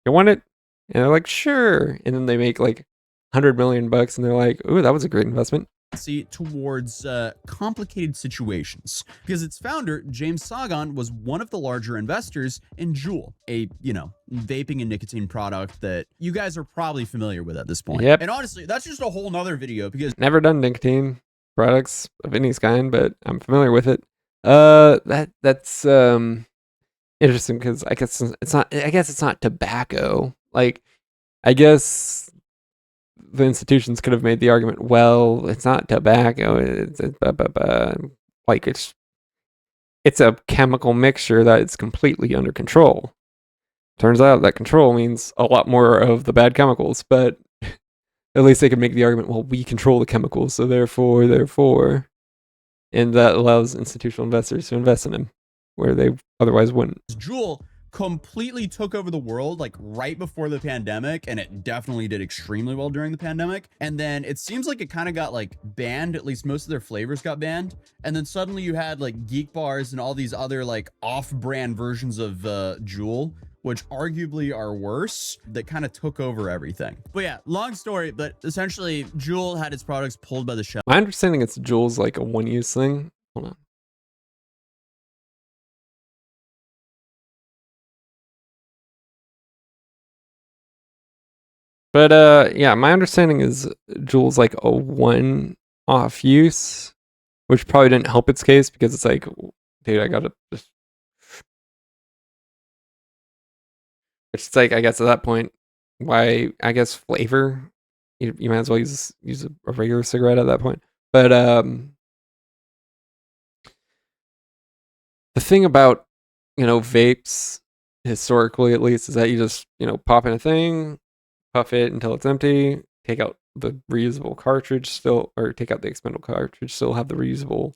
Speaker 1: You want it? And they're like, sure. And then they make like $100 million, and they're like, ooh, that was a great investment.
Speaker 8: Towards complicated situations, because its founder, James Sagan, was one of the larger investors in Juul, a vaping and nicotine product that you guys are probably familiar with at this point.
Speaker 1: Yep.
Speaker 8: And honestly, that's just a whole nother video, because
Speaker 1: never done nicotine products of any kind, but I'm familiar with it. That's interesting, because I guess it's not tobacco. Like, I guess the institutions could have made the argument, well, it's not tobacco, it's a chemical mixture that is completely under control. Turns out that control means a lot more of the bad chemicals, but at least they could make the argument, well, we control the chemicals, so therefore, and that allows institutional investors to invest in them where they otherwise wouldn't.
Speaker 8: Juul completely took over the world like right before the pandemic, and it definitely did extremely well during the pandemic. And then it seems like it kind of got like banned, at least most of their flavors got banned. And then suddenly you had like Geek Bars and all these other like off-brand versions of Juul, which arguably are worse, that kind of took over everything. But yeah, long story, but essentially Juul had its products pulled by the shelf.
Speaker 1: My understanding is Juul's like a one-use thing. Hold on. But yeah, my understanding is Juul's like a one-off use, which probably didn't help its case, because it's like, dude, I gotta just. Which it's like, I guess at that point, why? I guess flavor. You might as well use a regular cigarette at that point. But the thing about vapes, historically at least, is that you just pop in a thing, puff it until it's empty, take out the reusable cartridge still, or take out the expendable cartridge, still have the reusable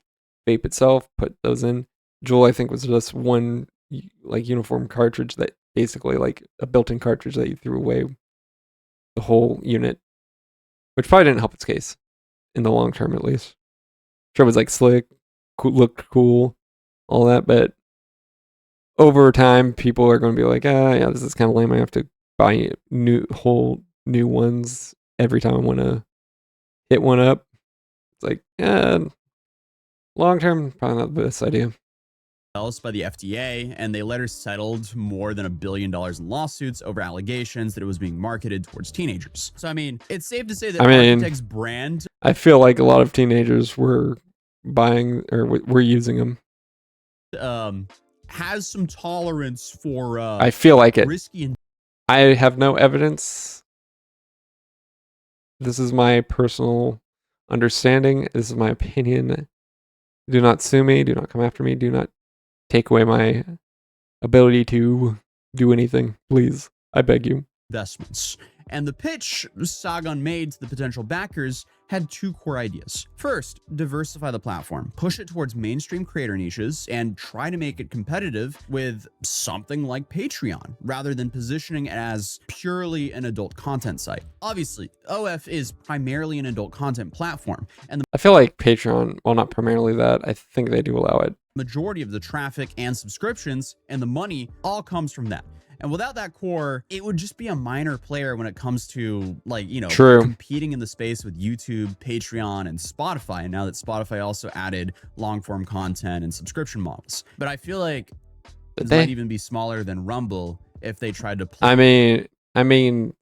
Speaker 1: vape itself, put those in. Juul, I think, was just one like uniform cartridge, that basically like a built-in cartridge that you threw away the whole unit, which probably didn't help its case in the long term, at least. Sure, it was like slick, looked cool, all that, but over time, people are going to be like, yeah, this is kind of lame. I have to buy whole new ones every time I want to hit one up. It's like, long term, probably not the best idea.
Speaker 8: Else by the FDA, and they later settled more than $1 billion in lawsuits over allegations that it was being marketed towards teenagers. So I mean, it's safe to say that Architect's brand,
Speaker 1: I feel like a lot of teenagers were buying or were using them.
Speaker 8: Has some tolerance for
Speaker 1: I feel like it.
Speaker 8: Risky and
Speaker 1: I have no evidence. This is my personal understanding. This is my opinion. Do not sue me. Do not come after me. Do not take away my ability to do anything. Please. I beg you.
Speaker 8: Investments. And the pitch Sagan made to the potential backers had two core ideas. First, diversify the platform, push it towards mainstream creator niches, and try to make it competitive with something like Patreon, rather than positioning it as purely an adult content site. Obviously, OF is primarily an adult content platform, and
Speaker 1: I feel like Patreon, well, not primarily that, I think they do allow it.
Speaker 8: majority of the traffic and subscriptions, and the money all comes from that. And without that core, it would just be a minor player when it comes to, like, you know,
Speaker 1: True.
Speaker 8: competing in the space with YouTube, Patreon, and Spotify. And now that Spotify also added long form content and subscription models. But I feel like it might even be smaller than Rumble if they tried to play.
Speaker 1: I mean,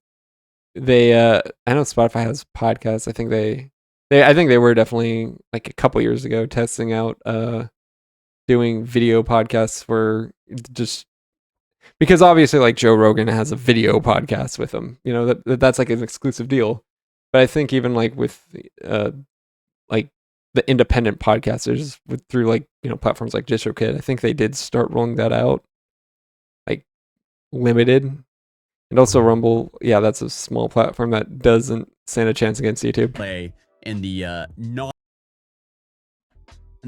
Speaker 1: they I know Spotify has podcasts. I think they were definitely, like, a couple years ago testing out doing video podcasts for just because obviously, like, Joe Rogan has a video podcast with him, you know, that's like an exclusive deal. But I think even like with like the independent podcasters through, like, you know, platforms like DistroKid, I think they did start rolling that out, like, limited. And also Rumble, yeah, that's a small platform that doesn't stand a chance against YouTube.
Speaker 8: Play in the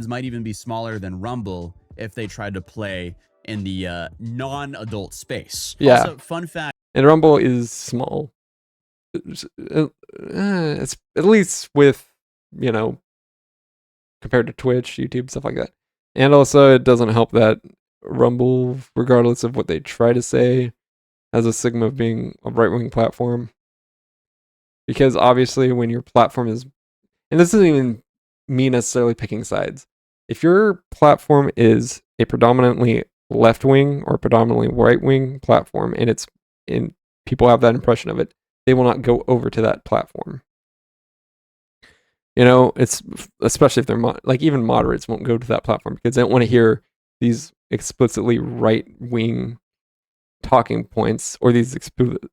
Speaker 8: might even be smaller than Rumble if they tried to play in the non-adult space.
Speaker 1: Yeah.
Speaker 8: Also, fun fact.
Speaker 1: And Rumble is small. It's at least with, you know, compared to Twitch, YouTube, stuff like that. And also, it doesn't help that Rumble, regardless of what they try to say, has a stigma of being a right-wing platform. Because obviously, when your platform is, and this doesn't even mean necessarily picking sides. If your platform is a predominantly left-wing or predominantly right-wing platform, and people have that impression of it, they will not go over to that platform. You know, it's especially if they're like, even moderates won't go to that platform because they don't want to hear these explicitly right-wing talking points or these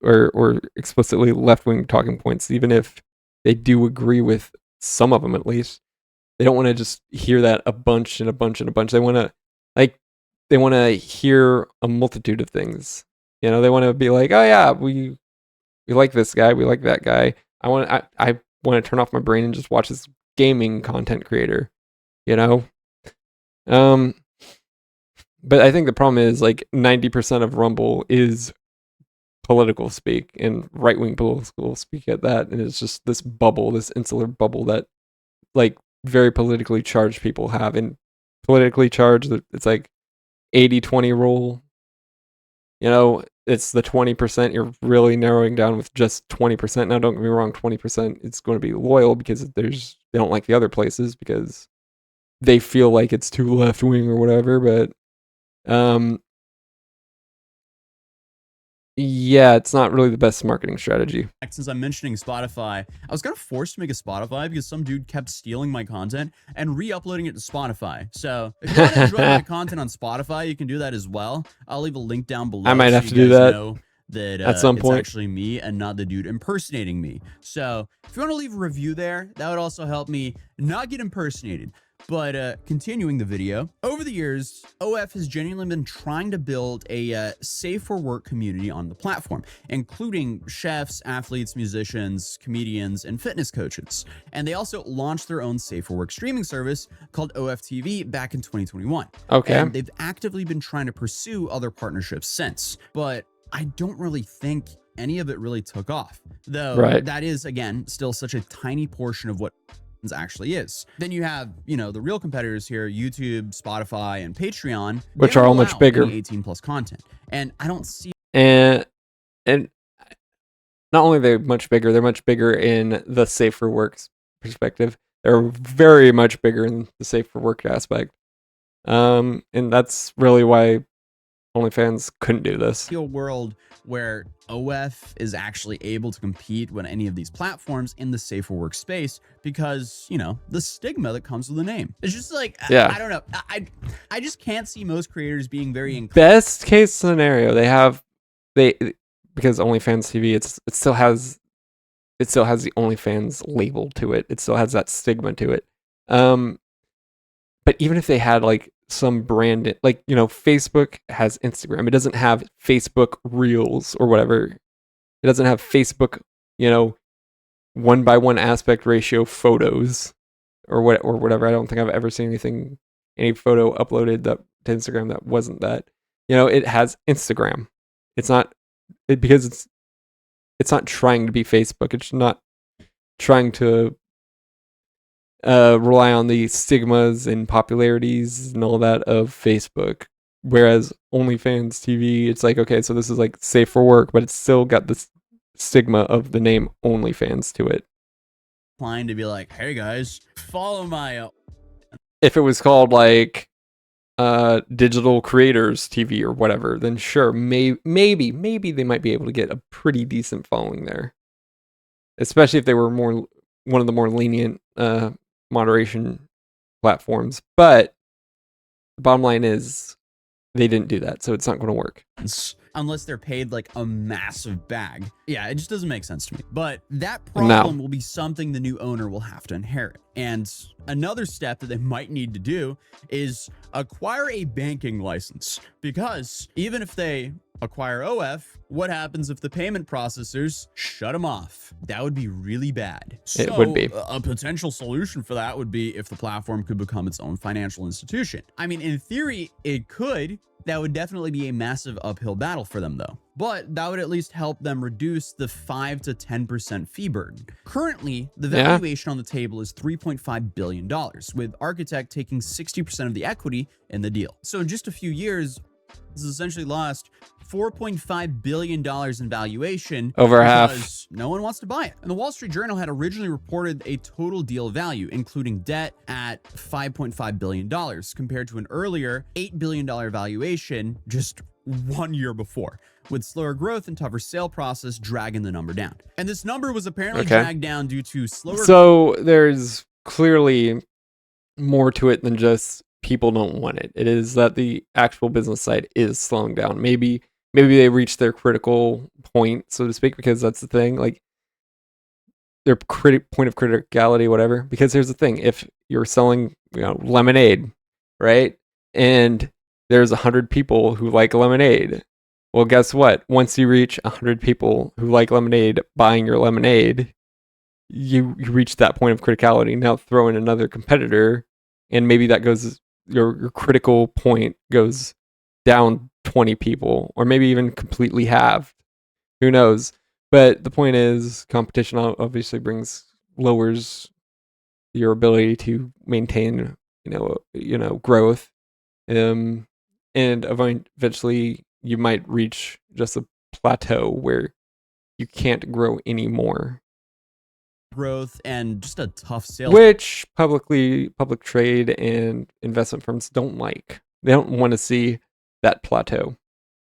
Speaker 1: or explicitly left-wing talking points, even if they do agree with some of them at least. They don't want to just hear that a bunch and a bunch and a bunch. They want to hear a multitude of things. You know, they want to be like, oh yeah, we like this guy, we like that guy. I want to turn off my brain and just watch this gaming content creator. You know, but I think the problem is, like, 90% of Rumble is political speak and right-wing political speak at that, and it's just this bubble, this insular bubble that, like, very politically charged people have. And politically charged, it's like 80-20 rule. You know, it's the 20% you're really narrowing down with just 20%. Now, don't get me wrong, 20% it's going to be loyal because they don't like the other places because they feel like it's too left-wing or whatever, but yeah, it's not really the best marketing strategy.
Speaker 8: Since I'm mentioning Spotify, I was kind of forced to make a Spotify because some dude kept stealing my content and re-uploading it to Spotify. So if you want to enjoy my content on Spotify, you can do that as well. I'll leave a link down below.
Speaker 1: I might have to do that at some point.
Speaker 8: It's actually me and not the dude impersonating me. So if you want to leave a review there, that would also help me not get impersonated. But continuing the video, over the years, OF has genuinely been trying to build a safe for work community on the platform, including chefs, athletes, musicians, comedians, and fitness coaches. And they also launched their own safe for work streaming service called OFTV back in 2021.
Speaker 1: Okay.
Speaker 8: And they've actively been trying to pursue other partnerships since, but I don't really think any of it really took off. Though that is, again, still such a tiny portion of what actually is. Then you have, you know, the real competitors here, YouTube, Spotify, and Patreon,
Speaker 1: which are all much bigger.
Speaker 8: 18 plus content. And I don't see
Speaker 1: and not only are they much bigger, they're much bigger in the safe for work perspective. They're very much bigger in the safe for work aspect. And that's really why OnlyFans couldn't do this.
Speaker 8: A world where OF is actually able to compete with any of these platforms in the safer work space because, you know, the stigma that comes with the name. It's just like,
Speaker 1: yeah.
Speaker 8: I don't know. I just can't see most creators being very
Speaker 1: best case scenario. Because OnlyFans TV, it still has the OnlyFans label to it. It still has that stigma to it. But even if they had, like, some brand, like, you know, Facebook has Instagram. It doesn't have Facebook Reels or whatever. It doesn't have Facebook, you know, 1:1 aspect ratio photos or whatever. I don't think I've ever seen any photo uploaded to Instagram that wasn't that. You know, it has Instagram. It's not because it's not trying to be Facebook. It's not trying to rely on the stigmas and popularities and all that of Facebook. Whereas OnlyFans TV, it's like, okay, so this is like safe for work, but it's still got this stigma of the name OnlyFans to it.
Speaker 8: Inclined to be like, hey guys, follow my.
Speaker 1: If it was called like Digital Creators TV or whatever, then sure, maybe they might be able to get a pretty decent following there. Especially if they were one of the more lenient moderation platforms. But the bottom line is they didn't do that, so it's not going to work.
Speaker 8: Unless they're paid like a massive bag. Yeah, it just doesn't make sense to me. But that problem will be something the new owner will have to inherit. And another step that they might need to do is acquire a banking license. Because even if they acquire OF, what happens if the payment processors shut them off? That would be really bad.
Speaker 1: It would be.
Speaker 8: A potential solution for that would be if the platform could become its own financial institution. I mean, in theory, it could. That would definitely be a massive uphill battle for them, though. But that would at least help them reduce the 5 to 10% fee burden. Currently, the valuation on the table is $3.5 billion, with Architect taking 60% of the equity in the deal. So in just a few years, this has essentially lost $4.5 billion in valuation.
Speaker 1: Over half.
Speaker 8: No one wants to buy it. And the Wall Street Journal had originally reported a total deal value, including debt, at $5.5 billion, compared to an earlier $8 billion valuation just 1 year before, with slower growth and tougher sale process dragging the number down. And this number was apparently dragged down due to slower.
Speaker 1: So there's clearly more to it than just people don't want it. It is that the actual business side is slowing down. Maybe they reached their critical point, so to speak, because that's the thing, like their point of criticality, whatever. Because here's the thing: if you're selling, lemonade, right, and there's 100 people who like lemonade, well, guess what? Once you reach 100 people who like lemonade buying your lemonade, you reach that point of criticality. Now throw in another competitor, and maybe that goes, your critical point goes down 20 people, or maybe even completely halved. Who knows? But the point is, competition obviously lowers your ability to maintain, growth, and eventually you might reach just a plateau where you can't grow anymore.
Speaker 8: Growth and just a tough sales,
Speaker 1: which public trade and investment firms don't like. They don't want to see that plateau,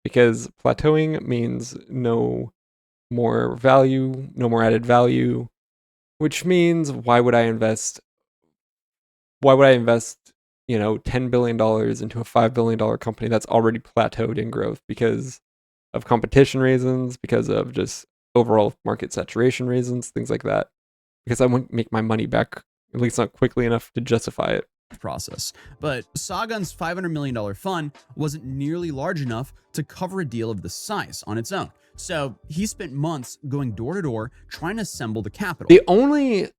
Speaker 1: because plateauing means no more value, no more added value, which means why would I invest $10 billion into a $5 billion company that's already plateaued in growth because of competition reasons, because of just overall market saturation reasons, things like that. Because I won't make my money back, at least not quickly enough to justify it.
Speaker 8: Process. But Sagan's $500 million fund wasn't nearly large enough to cover a deal of this size on its own. So he spent months going door to door trying to assemble the capital.
Speaker 1: The only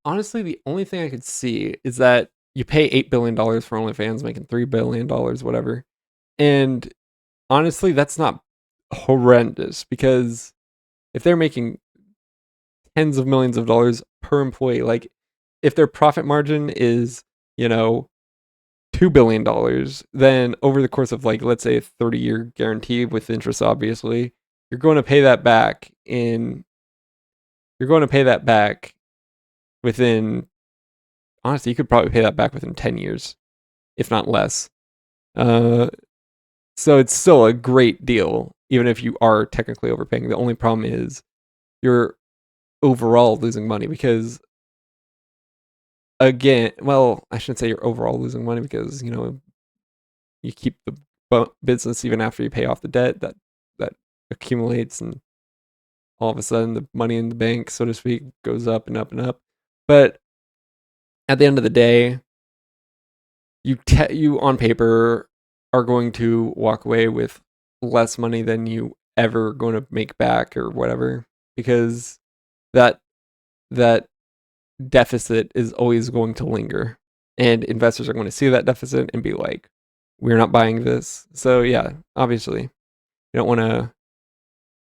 Speaker 1: thing I could see is that you pay $8 billion for OnlyFans, making $3 billion, whatever. And honestly, that's not horrendous, because if they're making tens of millions of dollars per employee, like if their profit margin is, $2 billion, then over the course of, like, let's say a 30-year guarantee with interest, obviously, you're going to pay that back within, honestly, you could probably pay that back within 10 years, if not less. So it's still a great deal, even if you are technically overpaying. The only problem is you're overall losing money, because, again, well, I shouldn't say you're overall losing money, because, you keep the business even after you pay off the debt that accumulates, and all of a sudden the money in the bank, so to speak, goes up and up and up. But at the end of the day, you on paper are going to walk away with less money than you ever going to make back or whatever, because that deficit is always going to linger, and investors are going to see that deficit and be like, we're not buying this. So yeah, obviously you don't want to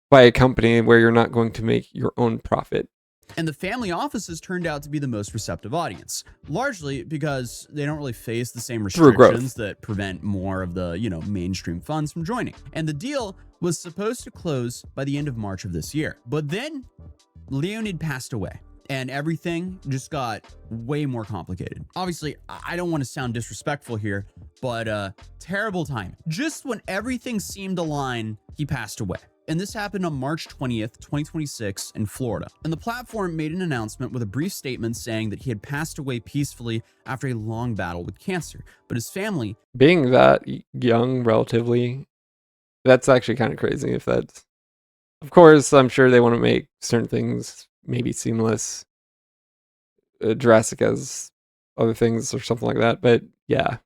Speaker 1: buy a company where you're not going to make your own profit.
Speaker 8: And the family offices turned out to be the most receptive audience, largely because they don't really face the same
Speaker 1: Through growth.
Speaker 8: restrictions that prevent more of the, mainstream funds from joining. And the deal was supposed to close by the end of March of this year. But then Leonid passed away. And everything just got way more complicated. Obviously, I don't want to sound disrespectful here, but terrible time. Just when everything seemed to align, he passed away. And this happened on March 20th, 2026 in Florida. And the platform made an announcement with a brief statement saying that he had passed away peacefully after a long battle with cancer. But his family...
Speaker 1: Being that young, relatively, that's actually kind of crazy if that's... Of course, I'm sure they want to make certain things maybe seamless, drastic as other things or something like that. But yeah,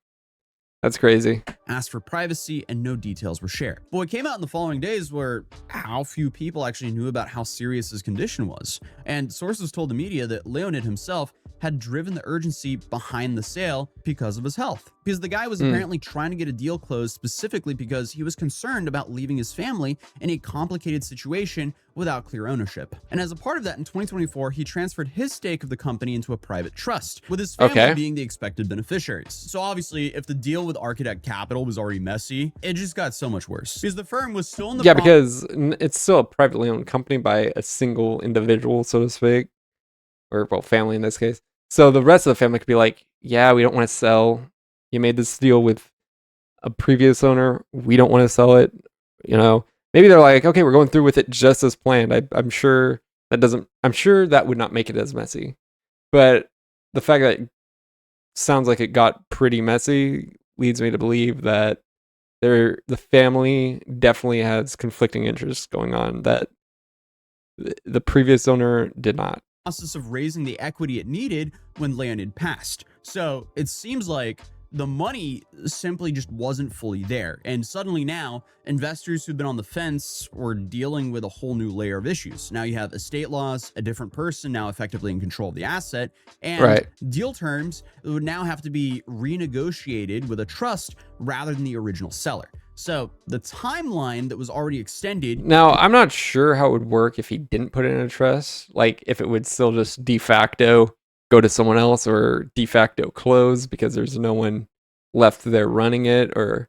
Speaker 1: that's crazy.
Speaker 8: Asked for privacy and no details were shared. But what came out in the following days were how few people actually knew about how serious his condition was. And sources told the media that Leonid himself had driven the urgency behind the sale because of his health. Because the guy was apparently trying to get a deal closed specifically because he was concerned about leaving his family in a complicated situation without clear ownership. And as a part of that, in 2024, he transferred his stake of the company into a private trust, with his family being the expected beneficiaries. So obviously, if the deal with Architect Capital was already messy, it just got so much worse. Because the firm was still in the...
Speaker 1: because it's still a privately owned company by a single individual, so to speak. Or, well, family in this case. So the rest of the family could be like, yeah, we don't want to sell. You made this deal with a previous owner. We don't want to sell it. Maybe they're like, okay, we're going through with it just as planned. I'm sure that would not make it as messy. But the fact that it sounds like it got pretty messy leads me to believe that the family definitely has conflicting interests going on that the previous owner did not.
Speaker 8: Process of raising the equity it needed when Leonid passed. So it seems like the money simply just wasn't fully there. And suddenly now, investors who've been on the fence were dealing with a whole new layer of issues. Now you have estate laws, a different person now effectively in control of the asset, and deal terms would now have to be renegotiated with a trust rather than the original seller. So the timeline that was already extended...
Speaker 1: Now, I'm not sure how it would work if he didn't put it in a trust. Like, if it would still just de facto go to someone else or de facto close because there's no one left there running it, or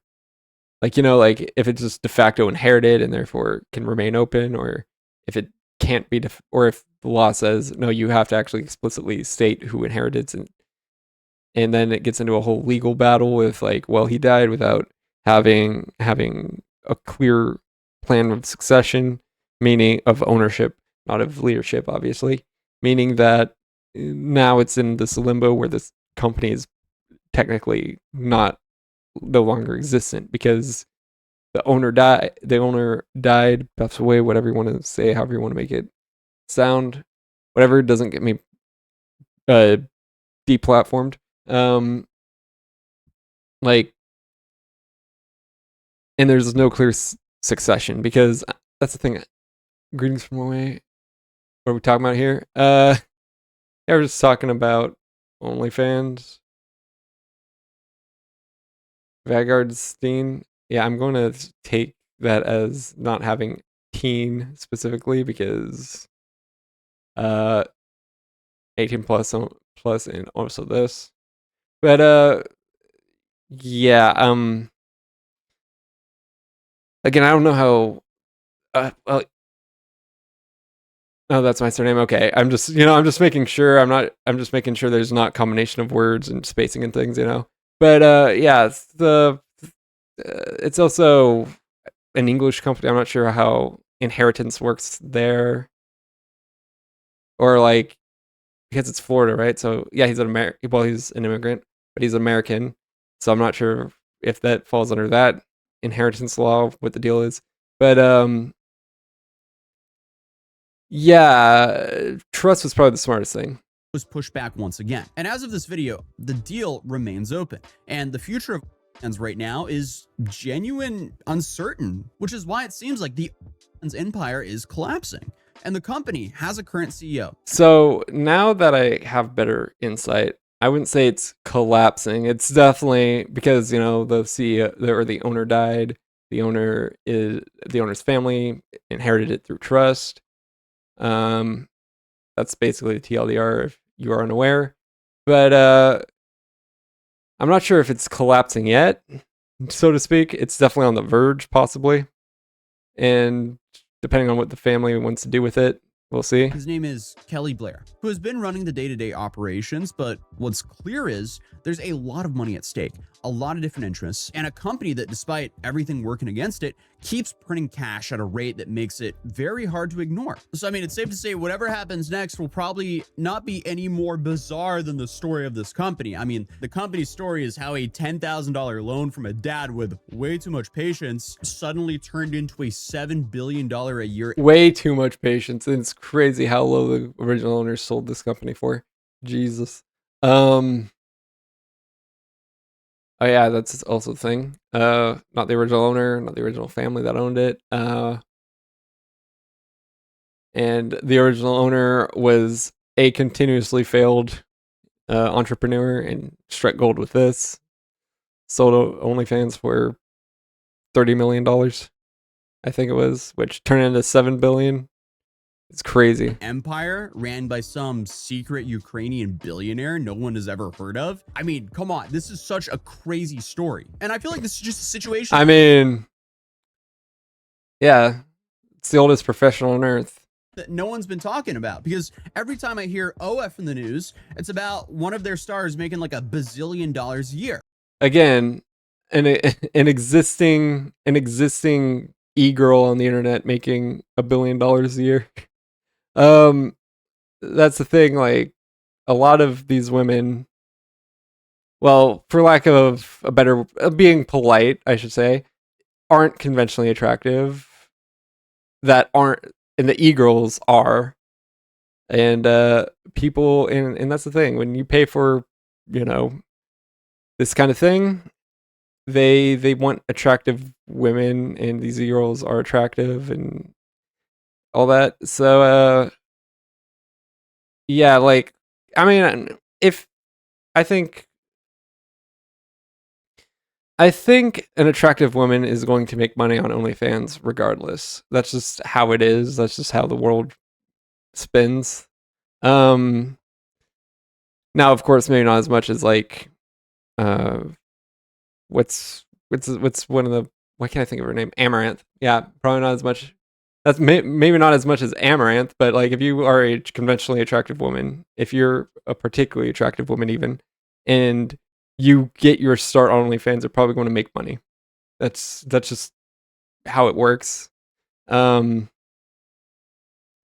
Speaker 1: like if it's just de facto inherited and therefore can remain open, or if it can't be, or if the law says, no, you have to actually explicitly state who inherits it. And then it gets into a whole legal battle with like, well, he died without having a clear plan of succession, meaning of ownership, not of leadership, obviously, meaning that now it's in this limbo where this company is technically no longer existent because the owner died, passed away, whatever you want to say, however you want to make it sound, whatever doesn't get me deplatformed. And there's no clear succession because that's the thing. Greetings from away. What are we talking about here? Yeah, we're just talking about OnlyFans. Vanguard's teen. Yeah, I'm going to take that as not having teen specifically because 18 plus and also this. But yeah, again, I don't know how well, oh, that's my surname. Okay. I'm just making sure I'm just making sure there's not combination of words and spacing and things, But yeah, it's also an English company. I'm not sure how inheritance works there. Or like because it's Florida, right? So yeah, he's an immigrant, but he's American. So I'm not sure if that falls under that inheritance law, what the deal is. But yeah, trust was probably the smartest thing.
Speaker 8: Was pushed back once again. And as of this video, the deal remains open. And the future of OnlyFans right now is genuine uncertain, which is why it seems like the OnlyFans empire is collapsing. And the company has a current CEO.
Speaker 1: So now that I have better insight, I wouldn't say it's collapsing. It's definitely because, the CEO or the owner died. The owner's family inherited it through trust. that's basically TLDR if you are unaware. But I'm not sure if it's collapsing yet, so to speak. It's definitely on the verge, possibly. And depending on what the family wants to do with it, we'll see.
Speaker 8: His name is Kelly Blair, who has been running the day-to-day operations, but what's clear is there's a lot of money at stake, a lot of different interests, and a company that, despite everything working against it, keeps printing cash at a rate that makes it very hard to ignore. So, I mean, it's safe to say whatever happens next will probably not be any more bizarre than the story of this company. I mean, the company's story is how a $10,000 loan from a dad with way too much patience suddenly turned into a $7 billion a year.
Speaker 1: Way too much patience. And it's crazy how low the original owners sold this company for. Jesus. Oh yeah, that's also the thing. Not the original owner, not the original family that owned it. And the original owner was a continuously failed entrepreneur and struck gold with this. Sold OnlyFans for $30 million, I think it was, which turned into $7 billion. It's crazy.
Speaker 8: Empire ran by some secret Ukrainian billionaire no one has ever heard of. I mean, come on, this is such a crazy story. And I feel like this is just a situation.
Speaker 1: I mean, yeah, it's the oldest professional on earth
Speaker 8: That no one's been talking about, because every time I hear OF in the news, it's about one of their stars making like $1 bazillion a year.
Speaker 1: Again, an existing e-girl on the internet making $1 billion a year. That's the thing, like a lot of these women, well, for lack of a better, being polite, I should say, aren't conventionally attractive, that aren't, and the e-girls are. And people, and that's the thing, when you pay for, you know, this kind of thing, they want attractive women, and these e-girls are attractive and all that. So yeah, like, I mean, I think an attractive woman is going to make money on OnlyFans regardless. That's just how it is. That's just how the world spins. Now, of course, maybe not as much as like, what's one of the, why can't I think of her name? Amaranth. Yeah, probably not as much. That's maybe not as much as Amaranth, but like if you are a conventionally attractive woman, if you're a particularly attractive woman even, and you get your start on OnlyFans, you're probably going to make money. That's just how it works. But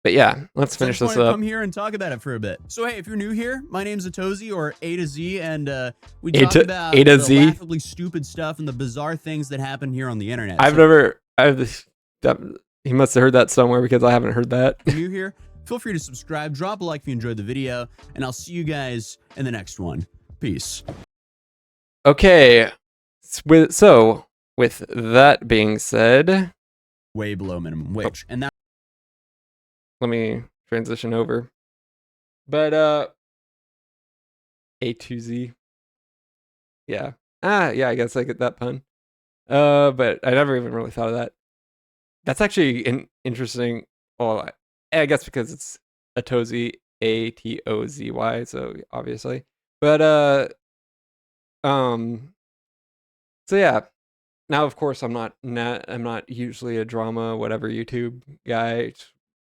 Speaker 1: yeah, let's finish this up.
Speaker 8: Come here and talk about it for a bit. So hey, if you're new here, my name's Atozy, or A to Z, and we talk about the laughably stupid stuff and the bizarre things that happen here on the internet.
Speaker 1: He must have heard that somewhere, because I haven't heard that.
Speaker 8: If you're new here, feel free to subscribe, drop a like if you enjoyed the video, and I'll see you guys in the next one. Peace.
Speaker 1: Okay, so with that being said,
Speaker 8: way below minimum wage, and that.
Speaker 1: Let me transition over. But A to Z. Yeah. Yeah, I guess I get that pun. But I never even really thought of that. That's actually an interesting, well, I guess because it's Atozy, Atozy, so obviously. But so yeah. Now of course I'm not usually a drama whatever YouTube guy.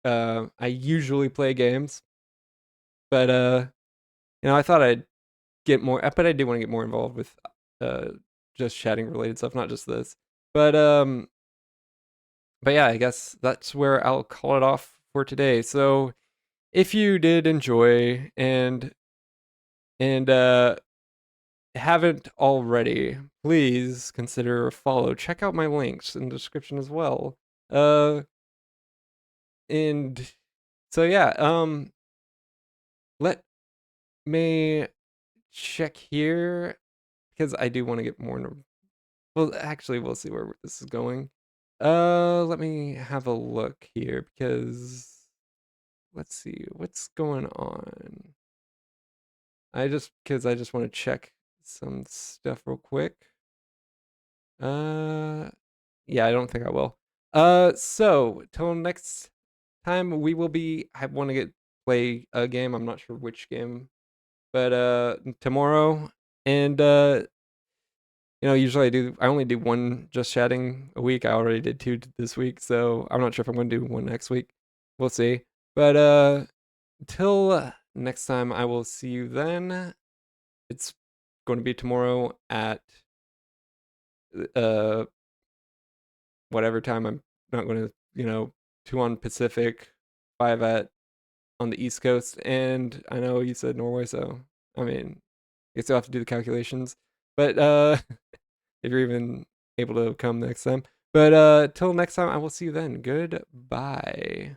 Speaker 1: I usually play games. But you know, I thought I'd get more, but I do want to get more involved with just chatting related stuff, not just this. But yeah, I guess that's where I'll call it off for today. So if you did enjoy and haven't already, please consider a follow. Check out my links in the description as well. And so yeah, let me check here, because I do want to get more into, well, actually we'll see where this is going. Let me have a look here, because let's see what's going on. I just want to check some stuff real quick. Yeah, I don't think I will. So till next time, I want to get play a game. I'm not sure which game, but tomorrow. And usually I only do one just chatting a week. I already did 2 this week, so I'm not sure if I'm going to do one next week. We'll see. But until next time, I will see you then. It's going to be tomorrow at whatever time. I'm not going to 2 on Pacific, 5 on the East Coast, and I know you said Norway, so I mean, you still have to do the calculations. But if you're even able to come next time. But till next time, I will see you then. Goodbye.